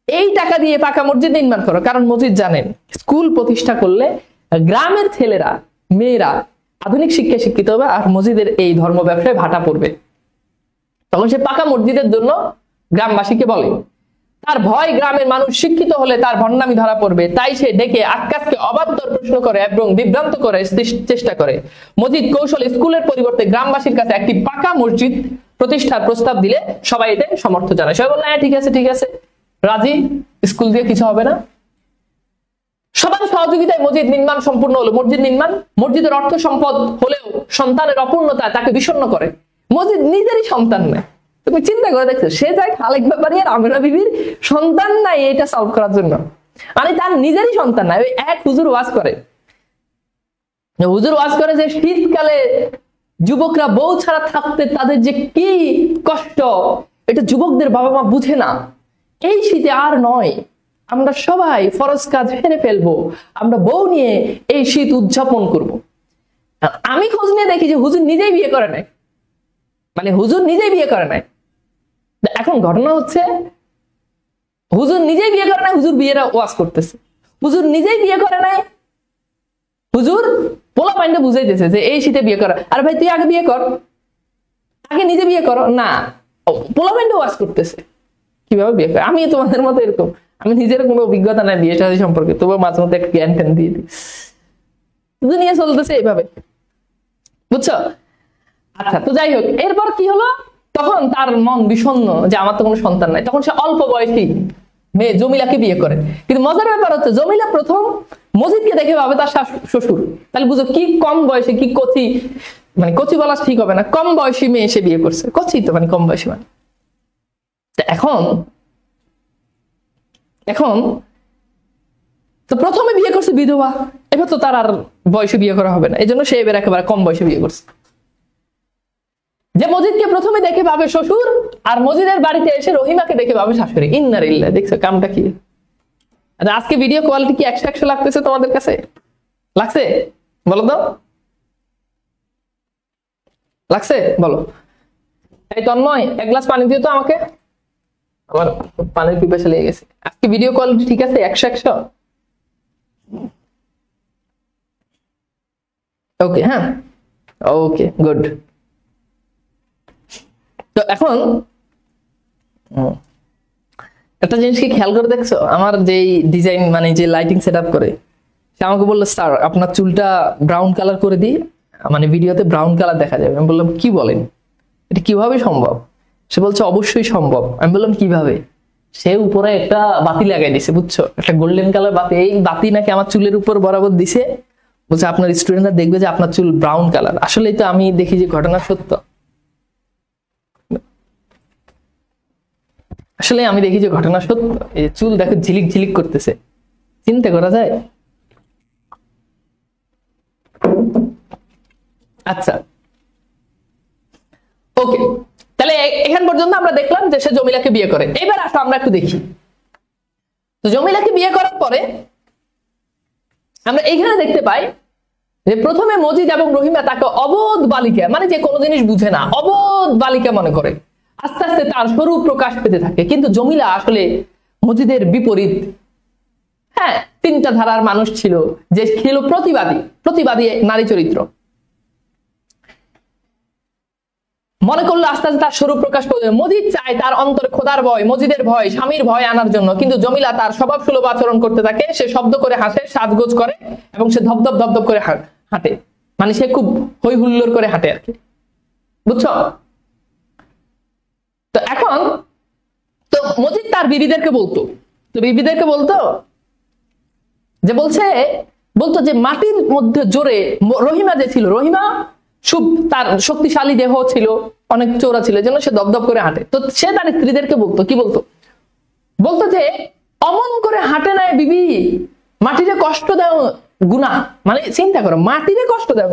Speaker 1: এই টাকা দিয়ে পাকা মসজিদ নির্মাণ করো। কারণ মজিদ জানেন স্কুল প্রতিষ্ঠা করলে গ্রামের ছেলেরা মেয়েরা আধুনিক শিক্ষায় শিক্ষিত হবে, আর মসজিদের এই ধর্ম ব্যবসায় ভাটা পড়বে। তখন সে পাকা মসজিদের জন্য গ্রামবাসীকে বলে, তার ভয় গ্রামের মানুষ শিক্ষিত হলে তার ভণ্ডামি ধরা পড়বে, তাই সে ডেকে আক্কাসকে অবান্তর প্রশ্ন করে এবং বিভ্রান্ত করে চেষ্টা করে। মজিদ কৌশল স্কুলের পরিবর্তে গ্রামবাসীর কাছে একটি পাকা মসজিদ প্রতিষ্ঠার প্রস্তাব দিলে সবাই এতে সমর্থন জানায়। সবাই বলল হ্যাঁ ঠিক আছে রাজি, স্কুল দিয়ে কিছু হবে না। সবার সহযোগিতায় মসজিদ নির্মাণ সম্পূর্ণ হলো। মসজিদের অর্থ সম্পদ হলেও সন্তানের অপূর্ণতা তাকে বিষণ্ণ করে। মসজিদ নিজেরই সন্তান নেই, তুমি চিন্তা করে দেখছো, সে যায় খালিক ব্যাপারী আর আমেনা বিবির সন্তান নাই এটা সলভ করার জন্য, মানে তার নিজেরই সন্তান নাই। ওই এক হুজুর ওয়াজ করে যে শীতকালে যুবকরা বউ ছাড়া থাকতে তাদের যে কি কষ্ট, এটা যুবকদের বাবা মা বুঝে না। এই শীতে আর নয়, আমরা সবাই ফরজ কাজ ফেলে ফেলবো, আমরা বউ নিয়ে এই শীত উদযাপন করব। আমি খোঁজ নিয়ে দেখি যে হুজুর নিজেই বিয়ে করে নাই, এখন ঘটনা হচ্ছে হুজুর নিজেই বিয়ে করে নাই, হুজুর বিয়েরা ওয়াজ করতেছে। হুজুর নিজেই বিয়ে করে নাই, হুজুর পোলা পাইন্ডে বুঝাইতেছে যে এই শীতে বিয়ে করা। আর ভাই তুই আগে বিয়ে কর, আগে নিজে বিয়ে করো না, পোলা পাইন্ডে ওয়াজ করতেছে কিভাবে বিয়ে করে। আমি তোমাদের মতো এরকম, আমি নিজের কোনো অভিজ্ঞতা নাই বিয়ে শাদী সম্পর্কে, তবু মাঝে মধ্যে একটা জ্ঞান ট্যান দিয়ে দিই। দুনিয়া চলতেছে এইভাবে, বুঝছো। আচ্ছা, তো যাই হোক, এরপর কি হলো, তখন তার মন বিষণ্ণ যে আমার তো কোনো সন্তান নাই। তখন সে অল্প বয়সী মেয়ে জমিলাকে বিয়ে করে। কিন্তু মজার ব্যাপার হচ্ছে জমিলা প্রথম মজিদকে দেখে ভাবে তার শ্বশুর। তাহলে বুঝো কি কম বয়সে, কি কচি, মানে কচি বলা ঠিক হবে না, কম বয়সী মেয়ে সে বিয়ে করছে। কচি তো মানে কম বয়সী, মানে এখন তো প্রথমে বিয়ে করছে বিধবা, এবার তো তার আর বয়সে বিয়ে করা হবে না, এই জন্য সে এবার একেবারে কম বয়সে বিয়ে করছে। যে মজিদকে প্রথমে দেখে ভাবে শ্বশুর, আর মজিদের বাড়িতে এসে রহিমাকে দেখে ভাবে শাশুড়ি। ইন্নালিল্লাহ। দেখছো কামটা কি? আচ্ছা, আজকে ভিডিও কোয়ালিটি কি 100 লাগতেছে তোমাদের কাছে? লাগছে? বলো তো, লাগছে? বলো। এই তন্ময়, এক গ্লাস পানি দিও তো আমাকে, আমার পানির পিপাসা লেগে গেছে। আজকে ভিডিও কোয়ালিটি ঠিক আছে? 100? ওকে, হ্যাঁ, ওকে, গুড। তো এখন একটা জিনিস কি খেয়াল করে দেখছো, আমার যে ডিজাইন মানে যে লাইটিং সেট আপ করে, সে আমাকে বললো স্যার আপনার চুলটা ব্রাউন কালার করে দিই, মানে ভিডিওতে ব্রাউন কালার দেখা যাবে। আমি বললাম কি বলেন, এটা কিভাবে সম্ভব? সে বলছে অবশ্যই সম্ভব। আমি বললাম কিভাবে? সে উপরে একটা বাতি লাগাই দিছে, বুঝছো, একটা গোল্ডেন কালার বাতি। এই বাতি নাকি আমার চুলের উপর বরাবর দিছে, বলছে আপনার স্টুডেন্টরা দেখবে যে আপনার চুল ব্রাউন কালার। আসলেই তো আমি দেখি যে ঘটনা সত্য, আসলে আমি দেখি যে ঘটনা সত্য। এই চুল দেখো ঝিলিক ঝিলিক করতেছে, চিন্তা করা যায়? আচ্ছা, ওকে, তাহলে এখান পর্যন্ত আমরা দেখলাম যে সে জমিলাকে বিয়ে করে। এবার আসো আমরা একটু দেখি, তো জমিলাকে বিয়ে করার পরে আমরা এইখানে দেখতে পাই যে প্রথমে মজিদ এবং রহিমা তাকে অবোধ বালিকা, মানে যে কোনো জিনিস বুঝে না, অবোধ বালিকা মনে করে। আস্তে আস্তে তার স্বরূপ প্রকাশ পেতে থাকে। কিন্তু জমিলা আসলে মজিদের বিপরীত। হ্যাঁ, তিনটা ধারার মানুষ ছিল, যে ছিল প্রতিবাদী নারী চরিত্র। মনে করলো আস্তে আস্তে তার স্বরূপ প্রকাশ পেতে। মজিদ চায় তার অন্তরে খোদার ভয়, মজিদের ভয়, স্বামীর ভয় আনার জন্য। কিন্তু জমিলা তার স্বভাব সুলভ আচরণ করতে থাকে। সে শব্দ করে হাসে, সাজগোজ করে, এবং সে ধপধপ ধপধপ করে হাঁটে, মানে সে খুব হই হুল্লোড় করে হাঁটে আর কি, বুঝছো? তো এখন তো মজিদ তার বিবিদেরকে বলতো, বলতো যে মাটির মধ্যে জোরে, রহিমা যে ছিল, রহিমা তার শক্তিশালী দেহ ছিল, অনেক চোরা ছিল, যেন সে দপদপ করে হাঁটে। তো সে তার স্ত্রীদেরকে বলতো, কি বলতো যে অমন করে হাঁটে নাই বিবি, মাটিরে কষ্ট দাও গুনাহ। মানে চিন্তা করো, মাটিরে কষ্ট দাও।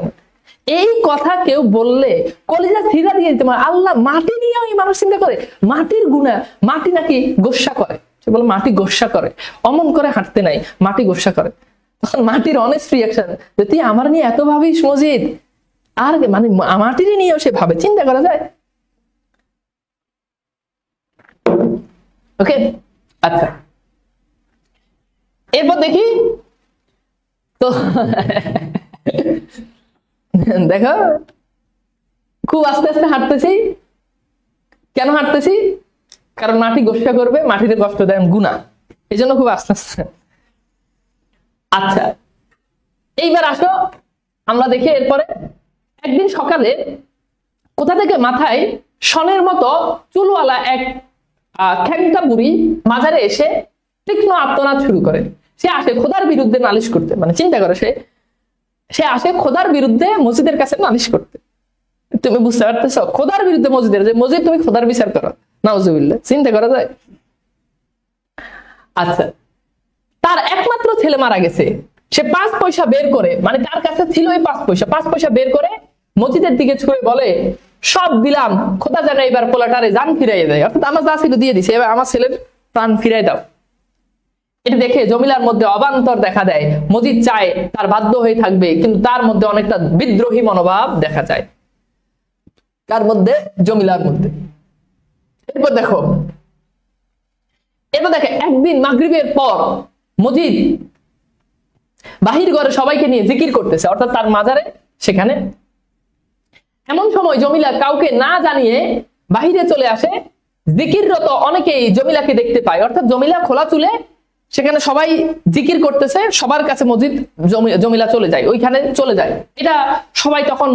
Speaker 1: এই কথা কেউ বললে কলিজা ছিঁড়া দিয়ে দিতে পারে। আল্লাহ, মাটি নিয়ে ওই মানুষ চিন্তা করে মাটির গুনাহ, মাটি নাকি গোস্বা করে। সে বলে মাটি গোস্বা করে, অমন করে হাঁটতে নাই, মাটি গোস্বা করে। তখন মাটির অনেস্ট রিয়াকশন, যে তুই আমার নিয়ে এত ভাবিস মজিদ, আর মানে মাটির নিয়েও সে ভাবে। চিন্তা করা যায়? ওকে, আচ্ছা, এরপর দেখি তো দেখো খুব আস্তে আস্তে হাঁটতেছি। কেন হাঁটতেছি? কারণ মাটি গোস্বা করবে, মাটিতে কষ্ট দেয় গুনাহ, এই জন্য খুব আস্তে আস্তে। আচ্ছা, এইবার আসো আমরা দেখি। এরপরে একদিন সকালে কোথা থেকে মাথায় সনের মতো চুলওয়ালা এক খ্যাংটা বুড়ি মাজারে এসে তীক্ষ্ণ আর্তনাদ শুরু করে। সে আসে খোদার বিরুদ্ধে নালিশ করতে। মানে চিন্তা করো, সে আসে খোদার বিরুদ্ধে মসজিদের কাছে নালিশ করতে। তুমি বুঝতে পারতেছ? খোদার বিরুদ্ধে মসজিদের, যে মসজিদ তুমি খোদার বিচার করো, নাউজুবিল্লাহ। চিন্তা করা যায়? আচ্ছা, তার একমাত্র ছেলে মারা গেছে। সে 5 পয়সা বের করে, মানে তার কাছে ছিল এই 5 পয়সা বের করে মসজিদের দিকে ছুঁড়ে বলে, সব দিলাম, খোদা যেন এবার পোলাটারে জান ফিরাইয়ে দেয়। অর্থাৎ আমার যা ছিল দিয়ে দিছে, এবার আমার ছেলের প্রাণ ফিরাই দাও। এটা দেখে জমিলার মধ্যে অবান্তর দেখা দেয়। মজিদ চায় তার বাধ্য হয়ে থাকবে, কিন্তু তার মধ্যে অনেকটা বিদ্রোহী মনোভাব দেখা যায়, তার মধ্যে, জমিলার মধ্যে। এরপর দেখে একদিন মাগরিবের পর মজিদ বাহির ঘরে সবাইকে নিয়ে জিকির করতেছে, অর্থাৎ তার মাজারে সেখানে। এমন সময় জমিলা কাউকে না জানিয়ে বাহিরে চলে আসে। জিকিররত অনেকেই জমিলাকে দেখতে পায়, অর্থাৎ জমিলা খোলা চুলে সেখানে সবাই জিকির করতেছে, সবার কাছে জমিলা চলে যায়, ওইখানে চলে যায়। এটা সবাই তখন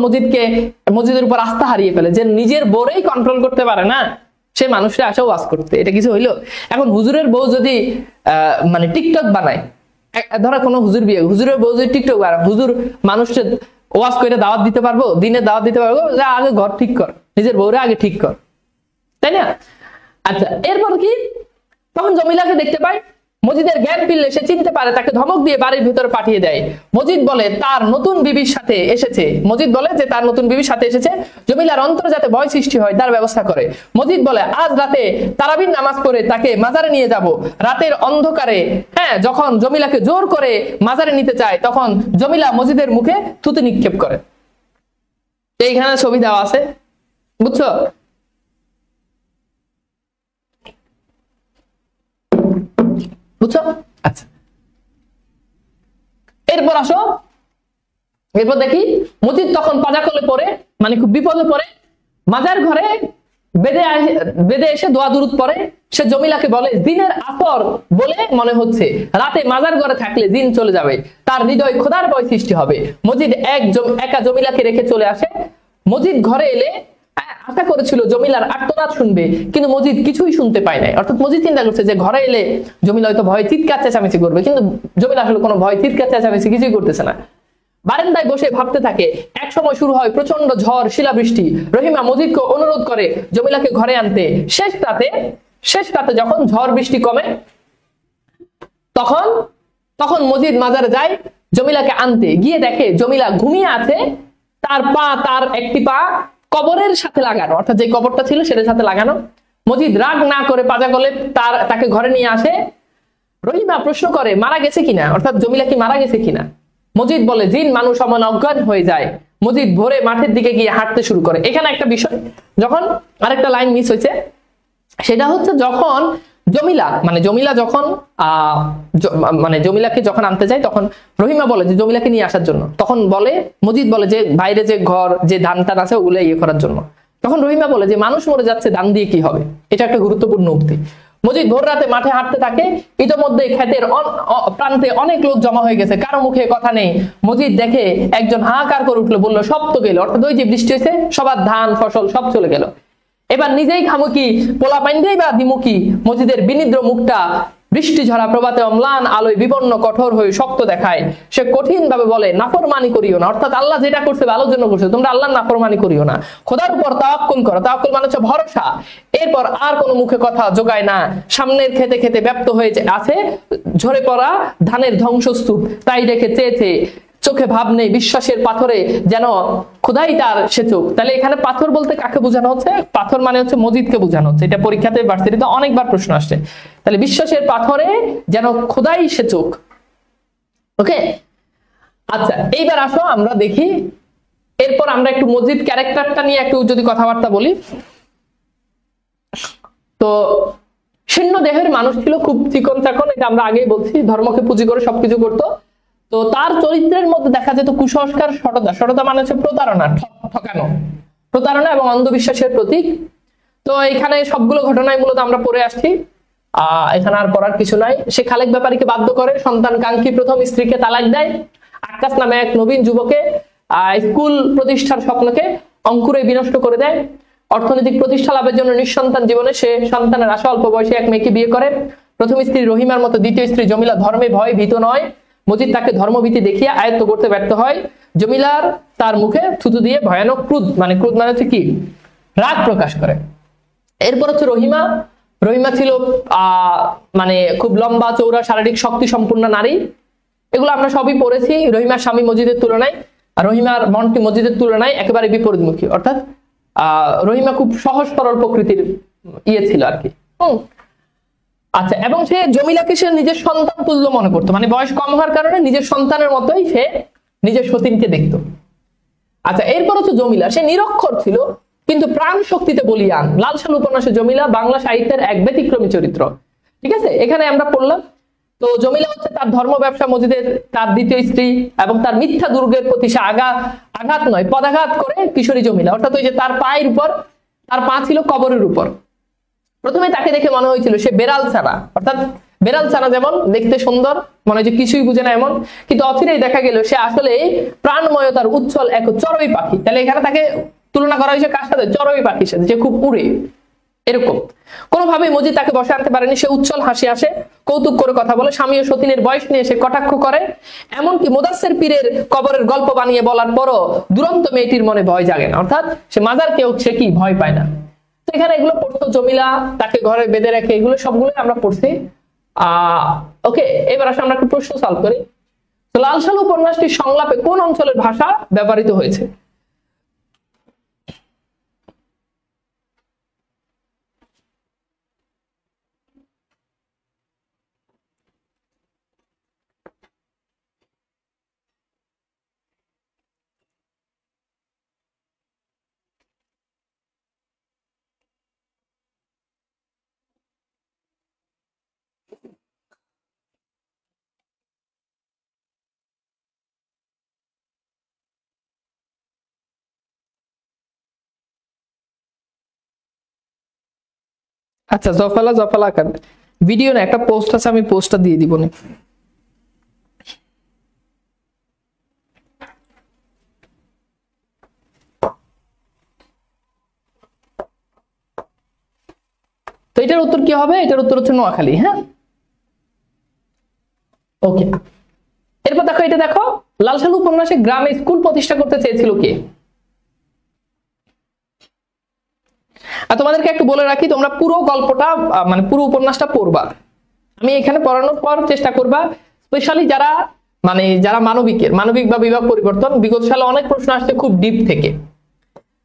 Speaker 1: মসজিদের উপর আস্থা হারিয়ে ফেলে, যে নিজের বউরেই কন্ট্রোল করতে পারে না, সে মানুষরা আসেও ওয়াজ করতে। এটা কিছু হইলো? এখন হুজুরের বউ যদি মানে টিকটক বানায়, ধরো কোনো হুজুর বিয়ে, হুজুরের বউ যদি টিকটক বানায়, হুজুর মানুষকে ওয়াজ করে দাওয়াত দিতে পারবো, দিনে দাওয়াত দিতে পারবো? আগে ঘর ঠিক কর, নিজের বউরে আগে ঠিক কর, তাই না? আচ্ছা, এরপর কি, তখন জমিলাকে দেখতে পাই মজিদের জ্ঞান ফিরলে সে চিনতে পারে, তাকে ধমক দিয়ে বাড়ির ভিতরে পাঠিয়ে দেয়। মজিদ বলে তার নতুন বিবির সাথে এসেছে, মজিদ বলে যে তার নতুন বিবির সাথে এসেছে, জমিলার অন্তরে যাতে ভয় সৃষ্টি হয় তার ব্যবস্থা করে। মজিদ বলে আজ রাতে তারাবির নামাজ পড়ে তাকে মাজারে নিয়ে যাব। রাতের অন্ধকারে যখন জমিলাকে জোর করে মাজারে নিতে চায়, তখন জমিলা মজিদের মুখে থুতু নিক্ষেপ করে। এইখানে ছবি দেওয়া আছে, বুঝছো? বুঝছো? আচ্ছা, এরপর আসো, এরপর দেখি মজিদ তখন পাজাকলে পড়ে, মানে খুব বিপদে পড়ে, মাজার ঘরে বেদে এসে দোয়া দুরুদ পড়ে। সে জমিলাকে বলে জিনের আসর বলে মনে হচ্ছে, রাতে মাজার ঘরে থাকলে জিন চলে যাবে, তার হৃদয় খোদার ভয় সৃষ্টি হবে। মজিদ একা জমিলাকে রেখে চলে আসে। মজিদ ঘরে এলে আশা করেছিল জমিলার আর্তনাদ শুনবে, কিন্তু মজিদ কিছুই শুনতে পায় নাই। অর্থাৎ মজিদ চিন্তা করছে যে ঘরে এলে জমিলা হয়তো ভয় চিৎকার চেঁচামেচি করবে, কিন্তু জমিলা আসলে কোনো ভয় চিৎকার চেঁচামেচি কিছুই করতেছে না। বারান্দায় বসে ভাবতে থাকে। এক সময় শুরু হয় প্রচন্ড ঝড়, শিলাবৃষ্টি। রহিমা মজিদকে অনুরোধ করে জমিলাকে ঘরে আনতে। শেষ রাতে যখন ঝড় বৃষ্টি কমে, তখন মজিদ মাজারে যায় জমিলাকে আনতে। গিয়ে দেখে জমিলা ঘুমিয়ে আছে, তার একটি পা কবরের সাথে লাগানো, অর্থাৎ যে কবরটা ছিল সেটার সাথে লাগানো। মজিদ রাগ না করে পাজাকলে তাকে ঘরে নিয়ে আসে। রহিমা প্রশ্ন করে মারা গেছে কিনা, অর্থাৎ জমিলা কি মারা গেছে কিনা। মজিদ বলে জিন মানুষ অমন অজ্ঞান হয়ে যায়। মজিদ ভোরে মাঠের দিকে গিয়ে হাঁটতে শুরু করে। এখানে একটা বিষয়, যখন আরেকটা লাইন মিস হয়েছে, সেটা হচ্ছে যখন জমিলা যখন জমিলাকে যখন আনতে যায়, তখন রহিমা বলে যে জমিলাকে নিয়ে আসার জন্য। তখন মজিদ বলে যে বাইরে যে ঘর, যে ধান টান আছে ওগুলো ইয়ে করার জন্য। তখন রহিমা বলে যে মানুষ মরে যাচ্ছে, ধান দিয়ে কি হবে। এটা একটা গুরুত্বপূর্ণ উক্তি। মজিদ ভোর রাতে মাঠে হাঁটতে থাকে। ইতিমধ্যে ক্ষেতের প্রান্তে অনেক লোক জমা হয়ে গেছে, কারো মুখে কথা নেই। মজিদ দেখে একজন হাহাকার করে উঠলো, বললো সব তো গেল, অর্থাৎ ওই যে বৃষ্টি হয়েছে সবার ধান ফসল সব চলে গেল। এবার নিজেই খামুকি, পোলা পাইন্দেই বা দিমুকি। মজিদের বিনিদ্র মুখটা বৃষ্টি ঝরা প্রভাতে অম্লান আলোয় বিবর্ণ কঠোর হয়ে শক্ত দেখায়। সে কঠিন ভাবে বলে নাফরমানি করিও না, অর্থাৎ আল্লাহ যেটা করছে ভালোর জন্য করছে, তোমরা আল্লাহর নাফরমানি করিও না, খোদার উপর তাওয়াক্কুল করো। তাওয়াক্কুল মানে হচ্ছে ভরসা। এরপর আর কোনো মুখে কথা জোগায় না। সামনের খেতে খেতে ব্যপ্ত হয়ে আছে ঝরে পড়া ধানের ধ্বংসস্তূপ, তাই দেখে চেয়েছে, চোখে ভাব নেই, বিশ্বাসের পাথরে যেন খোদাই তার সেচক। তাহলে এখানে পাথর বলতে কাকে বোঝানো হচ্ছে? পাথর মানে হচ্ছে মজিদকে বোঝানো হচ্ছে। এটা পরীক্ষাতে ভার্সিটিতে অনেকবার প্রশ্ন আসছে। তাহলে বিশ্বাসের পাথরে যেন খোদাই সেচক। ওকে, আচ্ছা, এইবার আসো আমরা দেখি। এরপর আমরা একটু মজিদ ক্যারেক্টারটা নিয়ে একটু যদি কথাবার্তা বলি। তো শূন্য দেহের মানুষ ছিল, খুব চিকন চাকন, এটা আমরা আগেই বলছি, ধর্মকে পুঁজি করে সবকিছু করতো। তো তার চরিত্রের মধ্যে দেখা যেত কুসংস্কার, সততা মানে হচ্ছে প্রতারণা, ঠকানো, প্রতারণা এবং অন্ধবিশ্বাসের প্রতীক। তো এখানে সবগুলো ঘটনায় মূলত আমরা পড়ে আসছি, এখানে আর পড়ার কিছু নাই। সে খালেক ব্যাপারীকে বাধ্য করে, সন্তান কাঙ্ক্ষী প্রথম স্ত্রীকে তালাক দেয়। আক্কাস নামে এক নবীন যুবকে স্কুল প্রতিষ্ঠার স্বপ্নকে অঙ্কুরে বিনষ্ট করে দেয়। অর্থনৈতিক প্রতিষ্ঠা লাভের জন্য নিঃসন্তান জীবনে সে সন্তানের আশা অল্প বয়সে এক মেয়েকে বিয়ে করে। প্রথম স্ত্রী রহিমার মতো দ্বিতীয় স্ত্রী জমিলা ধর্মে ভয় ভীত নয়। মজিদ তাকে ধর্মভীতি দেখিয়ে আয়ত্ত করতে ব্যর্থ হয়। জমিলার তার মুখে থুতু দিয়ে ভয়ানক ক্রোধ মানে হচ্ছে কি, রাগ প্রকাশ করে। এরপর হচ্ছে রহিমা ছিল মানে খুব লম্বা চৌড়া, শারীরিক শক্তি সম্পূর্ণ নারী। এগুলো আমরা সবই পড়েছি। রহিমার স্বামী মজিদের তুলনায়, রহিমার মনটি মজিদের তুলনায় একেবারে বিপরীতমুখী, অর্থাৎ রহিমা খুব সহজ সরল প্রকৃতির ছিল আর কি। আচ্ছা, এবং সে জমিলাকে সে নিজের সন্তান তুল্য মনে করতো, মানে বয়স কম হওয়ার কারণে নিজের সন্তানের মতোই সে নিজের সতীনকে দেখতো। আচ্ছা, এরপর হচ্ছে জমিলা, সে নিরক্ষর ছিল কিন্তু প্রাণ শক্তিতে বলিয়ান। লালসাল উপন্যাসে জমিলা বাংলা সাহিত্যের এক ব্যতিক্রমী চরিত্র। ঠিক আছে, এখানে আমরা পড়লাম। তো জমিলা হচ্ছে তার ধর্ম ব্যবসা মজিদের তার দ্বিতীয় স্ত্রী, এবং তার মিথ্যা দুর্গের প্রতি সে আঘাত নয় পদাঘাত করে কিশোরী জমিলা, অর্থাৎ ওই যে তার পায়ের উপর, তার পা ছিল কবরের উপর। প্রথমে তাকে দেখে মনে হয়েছিল সে বেড়াল ছানা, অর্থাৎ বেড়াল ছানা যেমন দেখতে সুন্দর, মনে হয় যে কিছুই বুঝে না এমন, কিন্তু অচিরেই দেখা গেল সে আসলে প্রাণময়তার উচ্ছল এক চড়ুই পাখি। তাহলে এখানে তাকে তুলনা করা হয়েছে কার সাথে? চড়ুই পাখির সাথে, যে খুব উড়ে এরকম। কোনোভাবেই মজিদ তাকে বসে আনতে পারেনি। সে উচ্ছল হাসি আসে, কৌতুক করে কথা বলে, স্বামী ও সতীনের বয়স নিয়ে সে কটাক্ষ করে। এমনকি মুদাসসির পীরের কবরের গল্প বানিয়ে বলার পরও দুরন্ত মেয়েটির মনে ভয় জাগে না, অর্থাৎ সে মাজার কেউ সে কি ভয় পায় না। তো এখানে এগুলো পড়তো জমিলা, তাকে ঘরে বেঁধে রেখে, এগুলো সবগুলো আমরা পড়ছি। ওকে, এবার আসলে আমরা একটা প্রশ্ন সলভ করি। তো লাল সালু উপন্যাসটি সংলাপে কোন অঞ্চলের ভাষা ব্যবহৃত হয়েছে? আচ্ছা, জফলা জফলা আকার ভিডিও না, একটা পোস্ট আছে, আমি পোস্টটা দিয়ে দিব না। তো এটার উত্তর কি হবে? এটার উত্তর হচ্ছে নোয়াখালী। হ্যাঁ, ওকে। এরপর দেখো, এটা দেখো, লাল সালু উপন্যাসে গ্রামে স্কুল প্রতিষ্ঠা করতে চেয়েছিল কে? আর তোমাদেরকে একটু বলে রাখি, তোমরা পুরো গল্পটা মানে পুরো উপন্যাসটা পড়বা। আমি এখানে পড়ানোর পর চেষ্টা করবা, স্পেশালি যারা যারা মানবিক বা বিভাগ পরিবর্তন, বিগত সালে অনেক প্রশ্ন আসছে খুব ডিপ থেকে,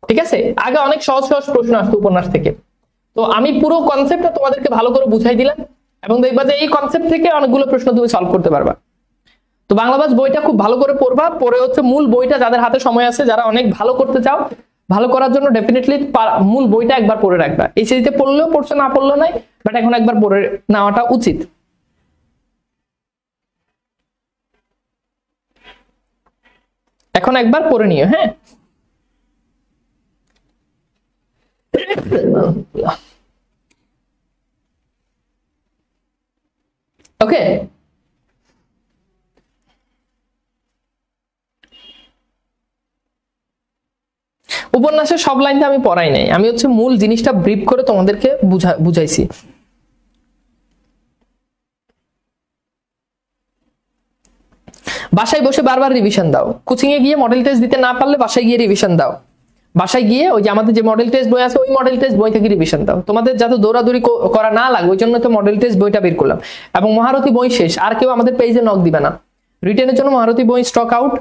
Speaker 1: ঠিক আছে? আগে অনেক সহজ সহজ প্রশ্ন আসতো উপন্যাস থেকে। তো আমি পুরো কনসেপ্টটা তোমাদেরকে ভালো করে বুঝাই দিলাম, এবং দেখবা যে এই কনসেপ্ট থেকে অনেকগুলো প্রশ্ন তুমি সলভ করতে পারবা। তো বাংলাভাষ বইটা খুব ভালো করে পড়বা, পরে হচ্ছে মূল বইটা, যাদের হাতে সময় আছে, যারা অনেক ভালো করতে চাও, ভালো করার জন্য ডেফিনেটলি মূল বইটা একবার পড়ে রাখবা। এই সিরিজে পড়লেও পড়ছো, না পড়লেও নাই, বাট এখন একবার পড়ে নেওয়াটা উচিত। এখন একবার পড়ে নিও। হ্যাঁ, ওকে। উপন্যাসের সব লাইনটা আমি পড়াই নাই, আমি হচ্ছে মূল জিনিসটা ব্রিফ করে তোমাদেরকে বুঝাইছি। বাসায় বসে বারবার রিভিশন দাও। কোচিং এ গিয়ে মডেল টেস্ট দিতে না পারলে বাসায় গিয়ে রিভিশন দাও। বাসায় গিয়ে ওই যে আমাদের যে মডেল টেস্ট বই আছে, ওই মডেল টেস্ট বই থেকে রিভিশন দাও। তোমাদের যাতে দৌড়াদৌড়ি করা না লাগে, ওই জন্য তো মডেল টেস্ট বইটা বের করলাম। এবং মহারথী বই শেষ, আর কেউ আমাদের পেজে নক দিবে না। রিটেনের জন্য মহারথী বই স্টক আউট।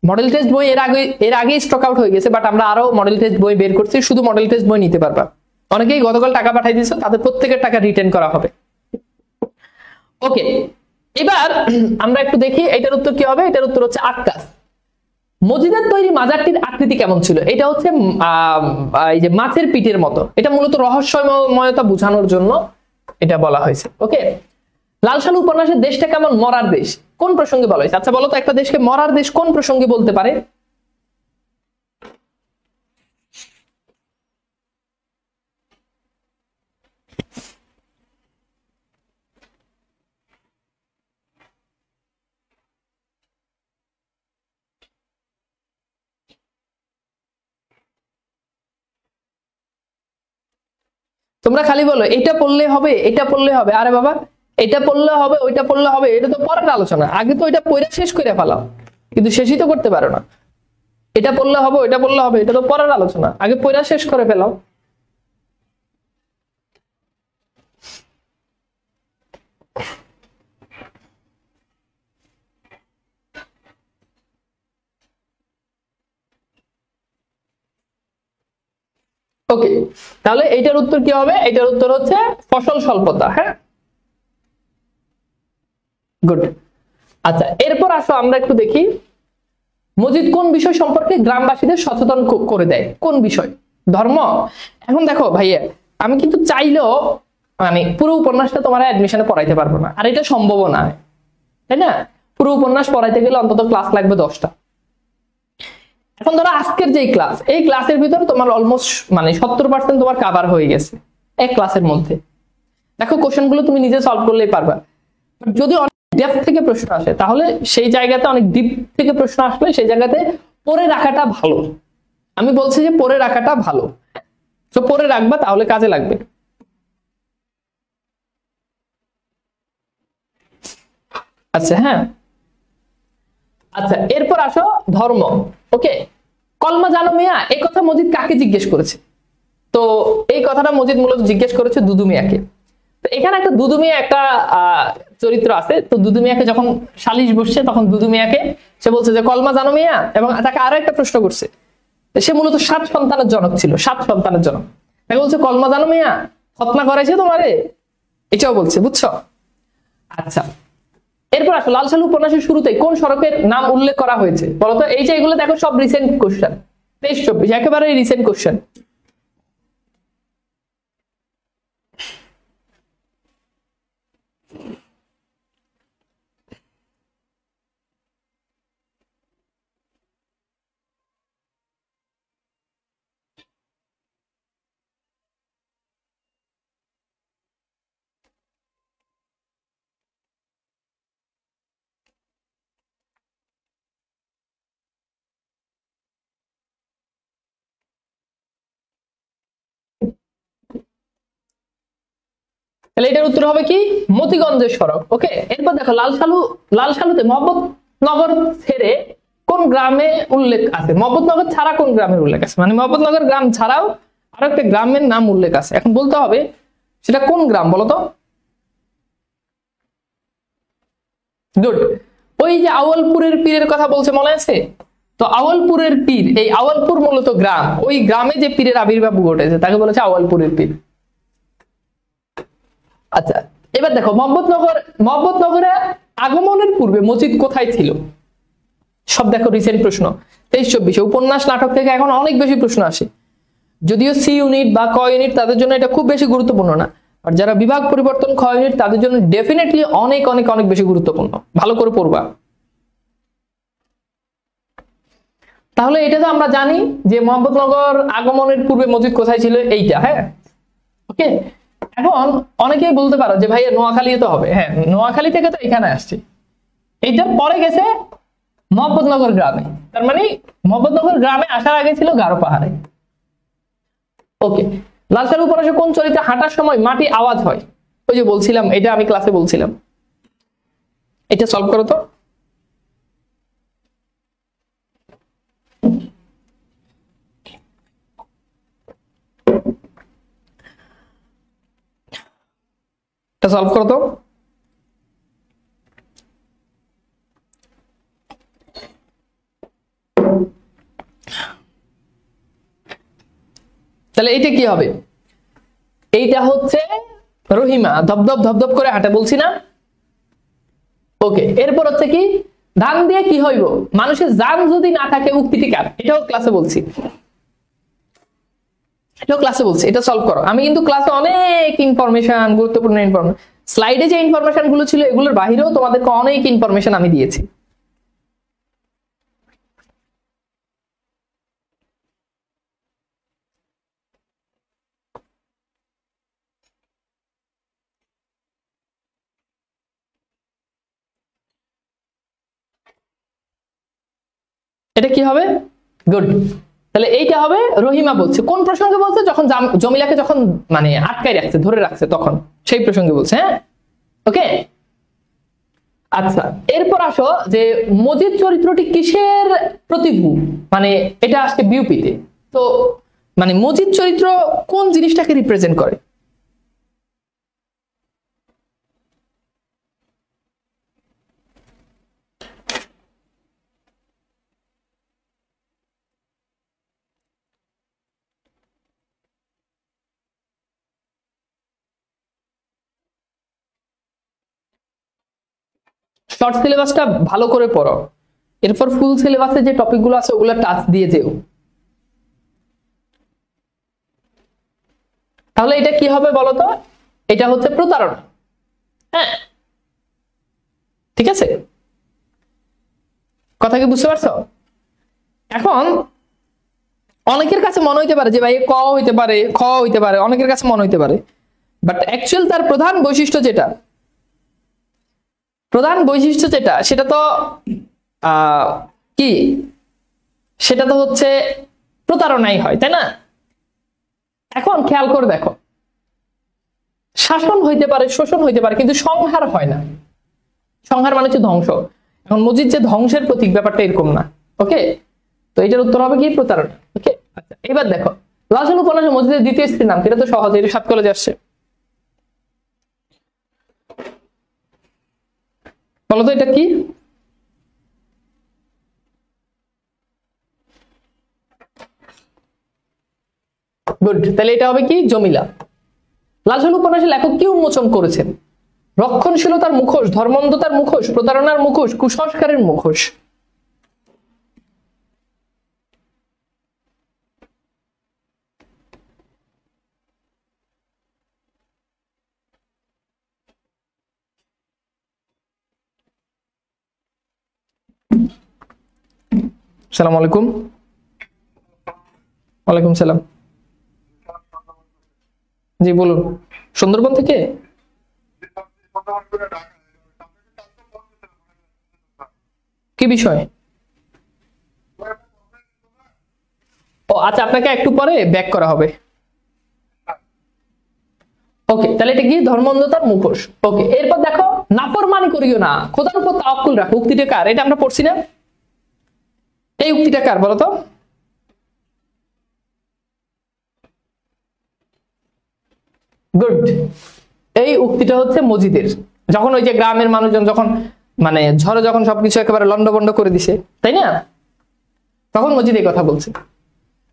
Speaker 1: মডেল টেস্ট বই এর আগেই স্টক আউট হয়ে গেছে, বাট আমরা আরো মডেল টেস্ট বই বের করছি, শুধু মডেল টেস্ট বই নিতে পারবা। অনেকেই গতকাল টাকা পাঠিয়ে দিয়েছে, তাদের প্রত্যেকের টাকা রিটার্ন করা হবে। ওকে, এবার আমরা একটু দেখি এটার উত্তর কি হবে। এটার উত্তর হচ্ছে আক্কাস। মজিদের তৈরি মাজারটির আকৃতি কেমন ছিল? এটা হচ্ছে এই যে মাছের পিঠের মতো। এটা মূলত রহস্যময়তা বোঝানোর জন্য এটা বলা হয়েছে। ওকে, লাল সালু উপন্যাসের দেশটা কেমন? মরার দেশ। কোন প্রসঙ্গে বলা হয়েছে? আচ্ছা বলো তো, একটা দেশকে মরার দেশ কোন প্রসঙ্গে বলতে পারে? তোমরা খালি বলো এটা পড়লে হবে, এটা পড়লে হবে। আরে বাবা, এটা পড়লে হবে, ওইটা পড়লে হবে, এটা তো পরের আলোচনা। আগে তো এটা পড়ে শেষ করে ফেলাও, কিন্তু শেষই তো করতে পারো না। এটা পড়লে হবে, ওইটা পড়লে হবে, এটা তো পরের আলোচনা। আগে পড়া শেষ করে ফেলাও। ওকে, তাহলে এইটার উত্তর কি হবে? এটার উত্তর হচ্ছে ফসল স্বল্পতা। হ্যাঁ, গুড। আচ্ছা, এরপর আসো আমরা একটু দেখি মজিদ কোন বিষয় সম্পর্কে গ্রামবাসীদের সচেতন করে দেয়। কোন বিষয়? ধর্ম। এখন দেখো ভাইয়া, আমি কিন্তু চাইলেও পুরো উপন্যাসটা তোমার অ্যাডমিশনে পড়াইতে পারবো না, আর এটা সম্ভব না, তাই না? পুরো উপন্যাস পড়াইতে গেলে অন্তত ক্লাস লাগবে 10টা। এখন ধরো আজকের যে ক্লাস, এই ক্লাসের ভিতরে তোমার অলমোস্ট 70% তোমার কাভার হয়ে গেছে এক ক্লাসের মধ্যে। দেখো কোশ্চেন গুলো তুমি নিজে সলভ করলেই পারবা। যদি অনেক ডেপথ থেকে প্রশ্ন আসে, তাহলে সেই জায়গাতে, অনেক ডিপ থেকে প্রশ্ন আসলে সেই জায়গাতে পড়ে রাখাটা ভালো। আমি বলছি যে পড়ে রাখাটা ভালো, তো পড়ে রাখবা, তাহলে কাজে লাগবে। আচ্ছা, হ্যাঁ, আচ্ছা, এরপর আসো ধর্ম। ওকে, কলমা জানো মিয়া, এই কথা মজিদ কাকে জিজ্ঞেস করেছে? তো এই কথাটা মজিদ মূলত জিজ্ঞেস করেছে দুদু মিয়াকে। তো এখানে একটা দুদু মিয়া একটা চরিত্র আছে। তো দুদু মিয়াকে যখন সালিশ বসছে তখন দুদু মিয়াকে সে বলছে যে কলমা জানো মিয়া, এবং তাকে আরো একটা প্রশ্ন করছে। সে মূলত 7 সন্তানের জনক ছিল, 7 সন্তানের জনক। তাকে বলছে কলমা জানো মিয়া, খতনা করাইছে তোমারে, এটাও বলছে, বুঝছো? আচ্ছা, এরপর আসো লাল সালু উপন্যাসের শুরুতে কোন সড়কের নাম উল্লেখ করা হয়েছে বলতো? এই যে এগুলো দেখো সব রিসেন্ট কোশ্চেন, 23-24 একেবারে রিসেন্ট কোশ্চেন। তাহলে এটার উত্তর হবে কি? মতিগঞ্জের সড়ক। ওকে, এরপর দেখো লাল সালুতে মহম্মদনগর ছেড়ে কোন গ্রামে উল্লেখ আছে? মহম্মদনগর ছাড়া কোন গ্রামের উল্লেখ আছে? মানে মহম্মদনগর গ্রাম ছাড়াও আরো একটা গ্রামের নাম উল্লেখ আছে। এখন বলতে হবে সেটা কোন গ্রাম বলতো? গুড। ওই যে আউয়ালপুরের পীরের কথা বলছে মনে আছে? তো আউয়ালপুরের পীর, এই আউয়ালপুর মূলত গ্রাম, ওই গ্রামে যে পীরের আবির্ভাব ঘটেছে তাকে বলেছে আউয়ালপুরের পীর। আচ্ছা, এবার দেখো মোহাম্মদনগরে আগমনের পূর্বে মসজিদ কোথায় ছিল? সব দেখো রিসেন্ট প্রশ্ন, 23-24 উপন্যাস নাটক থেকে এখন অনেক বেশি প্রশ্ন আসে। যদিও সি ইউনিট বা ক ইউনিট তাদের জন্য এটা খুব বেশি গুরুত্বপূর্ণ না, আর যারা বিভাগ পরিবর্তন খ ইউনিট তাদের জন্য ডেফিনেটলি অনেক অনেক অনেক বেশি গুরুত্বপূর্ণ। ভালো করে পড়বা। তাহলে এটা তো আমরা জানি যে মোহাম্মদনগর আগমনের পূর্বে মসজিদ কোথায় ছিল, এইটা। হ্যাঁ, ওকে। এখন অনেকেই বলতে পারো যে ভাইয়া নোয়াখালী তো হবে। হ্যাঁ, নোয়াখালী থেকে তো এখানে আসছে, এইটার পরে গেছে মোহাম্মদনগর গ্রামে। তার মানে মোহাম্মদনগর গ্রামে আসার আগে ছিল গারো পাহাড়ে। ওকে, লাল সালু উপন্যাসে কোন চরিত্রে হাঁটার সময় মাটি আওয়াজ হয়? ওই যে বলছিলাম, এটা আমি ক্লাসে বলছিলাম। এটা সলভ করো তো। এটা সলভ করো তো। তাহলে এইটা কি হবে? এইটা হচ্ছে রহিমা ধপধপ ধপধপ করে হাঁটে, বলছি না? ওকে, এরপর হচ্ছে কি? ধান দিয়ে কি হইব? মানুষের জান যদি না থাকে উক্তিটি কার? এটাও ক্লাসে বলছি, এটা সলভ করো। আমি কিন্তু ক্লাসে অনেক ইনফরমেশন, গুরুত্বপূর্ণ ইনফরমেশন, স্লাইডে যে ইনফরমেশন গুলো ছিল এগুলোর বাহিরেও তোমাদেরকে অনেক ইনফরমেশন আমি দিয়েছি। এটা কি হবে? গুড। তাহলে এইটা হবে রহিমা বলছে কোন প্রসঙ্গে বলছে? যখন জমিলাকে যখন মানে আটকায় রাখছে, ধরে রাখছে, তখন সেই প্রসঙ্গে বলছে। হ্যাঁ, ওকে। আচ্ছা, এরপর আসো যে মজিদ চরিত্রটি কিসের প্রতিভূ? মানে এটা আসছে বিউপিতে। তো মানে মজিদ চরিত্র কোন জিনিসটাকে রিপ্রেজেন্ট করে? শর্ট সিলেবাসটা ভালো করে পড়ো, এরপর ফুল সিলেবাসে যে টপিকগুলো আছে ওগুলো টাচ দিয়ে যেও। তাহলে এটা কি হবে বলতো? এটা হচ্ছে প্রতারণা। হ্যাঁ, ঠিক আছে, কথা কি বুঝতে পারছো? এখন অনেকের কাছে মনে হইতে পারে যে ভাই ক হইতে পারে, খ হইতে পারে, অনেকের কাছে মনে হইতে পারে, বাট অ্যাকচুয়াল তার প্রধান বৈশিষ্ট্য যেটা সেটা তো কি? সেটা তো হচ্ছে প্রতারণাই হয়, তাই না? এখন খেয়াল করে দেখো, শাসন হইতে পারে, শোষণ হইতে পারে, কিন্তু সংহার হয় না। সংহার মানে হচ্ছে ধ্বংস। এখন মসজিদ যে ধ্বংসের প্রতীক, ব্যাপারটা এরকম না। ওকে, তো এটার উত্তর হবে কি? প্রতারণা। ওকে, আচ্ছা, এবার দেখো লাল সালু উপন্যাসে মসজিদের দ্বিতীয় স্ত্রীর নাম, এটা তো সহজ, এটা 7 কলেজে আসছে। বলো তো এটা কি? গুড, তাহলে এটা হবে কি? জমিলা। লালসালু উপন্যাসের লেখক কি উন্মোচন করেছেন? রক্ষণশীলতার মুখোশ, ধর্মান্ধতার মুখোশ, প্রতারণার মুখোশ, কুসংস্কারের মুখোশ। আসসালামু আলাইকুম। ওয়ালাইকুম সালাম। জি বলুন। সুন্দরবন থেকে? কি বিষয়? ও আচ্ছা, আপনাকে একটু পরে ব্যাক করা হবে। ওকে, তাহলে এটা কি? ধর্মান্ধতার মুখোশ। ওকে, এরপর দেখো, নাফরমানি করিও না, খোদার উপর তাওয়াক্কুল রাখো। উক্তিটা কার? এটা আমরা পড়ছি না? এই উক্তিটা কার বলো তো? গুড, এই উক্তিটা হচ্ছে মজিদের। যখন ওই যে গ্রামের মানুষজন যখন মানে ঝড়ে যখন সবকিছু একেবারে লন্ডভন্ড করে দিছে, তাই না, তখন মজিদ এই কথা বলছে।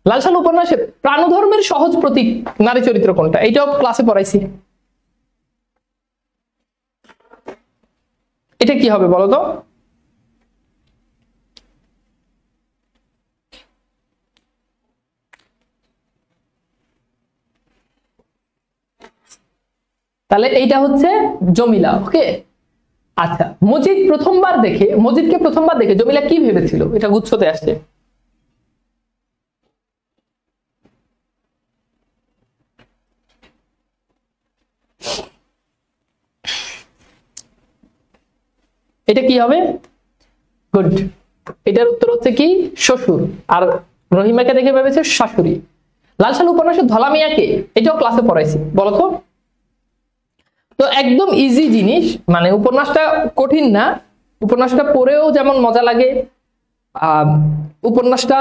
Speaker 1: লালসালু উপন্যাসে প্রাণধর্মের সহজ প্রতীক নারী চরিত্র কোনটা? এইটাও ক্লাসে পড়াইছি। এটা কি হবে বলো তো? তাহলে এইটা হচ্ছে জমিলা। ওকে, আচ্ছা, মজিদকে প্রথমবার দেখে জমিলা কি ভেবেছিল? এটা গুচ্ছতে আসছে। এটা কি হবে? গুড, এটার উত্তর হচ্ছে কি? শ্বশুর। আর রহিমাকে দেখে ভেবেছে শাশুড়ি। লালসালু উপন্যাসের ধলা মিয়াকে, এটাও ক্লাসে পড়াইছি, বলো তো? তো একদম ইজি জিনিস, মানে উপন্যাসটা কঠিন না, উপন্যাসটা পড়েও যেমন মজা লাগে, উপন্যাসটা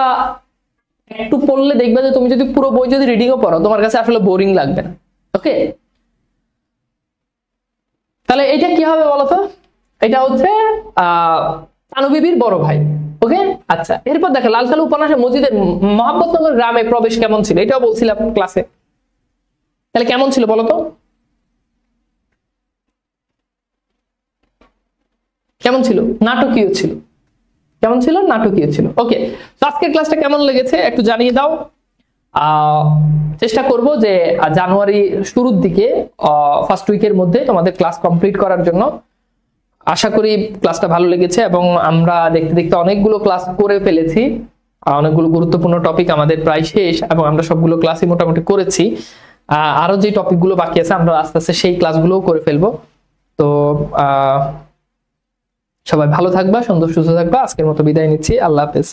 Speaker 1: একটু পড়লে দেখবে যে তুমি যদি পুরো বই যদি রিডিংও পড়ো তোমার কাছে আসলে বোরিং লাগবে না। ওকে, তাহলে এটা কি হবে বলো তো? এটা হচ্ছে তানুবিবির বড় ভাই। ওকে, আচ্ছা, এরপর দেখো লালসালু উপন্যাসে মজিদের মহাব্বতনগর গ্রামে প্রবেশ কেমন ছিল? এটাও বলছিলাম ক্লাসে। তাহলে কেমন ছিল বলো তো? কেমন ছিল? নাটকীয় ছিল। কেমন ছিল? নাটকীয় ছিল। ওকে, তো আজকের ক্লাসটা কেমন লেগেছে একটু জানিয়ে দাও। চেষ্টা করব যে জানুয়ারি শুরুর দিকে ফার্স্ট উইকের মধ্যে তোমাদের ক্লাস কমপ্লিট করার জন্য। আশা করি ক্লাসটা ভালো লেগেছে এবং আমরা দেখতে দেখতে অনেকগুলো ক্লাস করে ফেলেছি। অনেকগুলো গুরুত্বপূর্ণ টপিক আমাদের প্রায় শেষ এবং আমরা সবগুলো ক্লাসই মোটামুটি করেছি। আরো যে টপিকগুলো বাকি আছে আমরা আস্তে আস্তে সেই ক্লাসগুলোও করে ফেলবো। তো সবাই ভালো থাকবা, সুন্দর সুস্থ থাকবা। আজকের মতো বিদায় নিচ্ছি। আল্লাহ হাফেজ।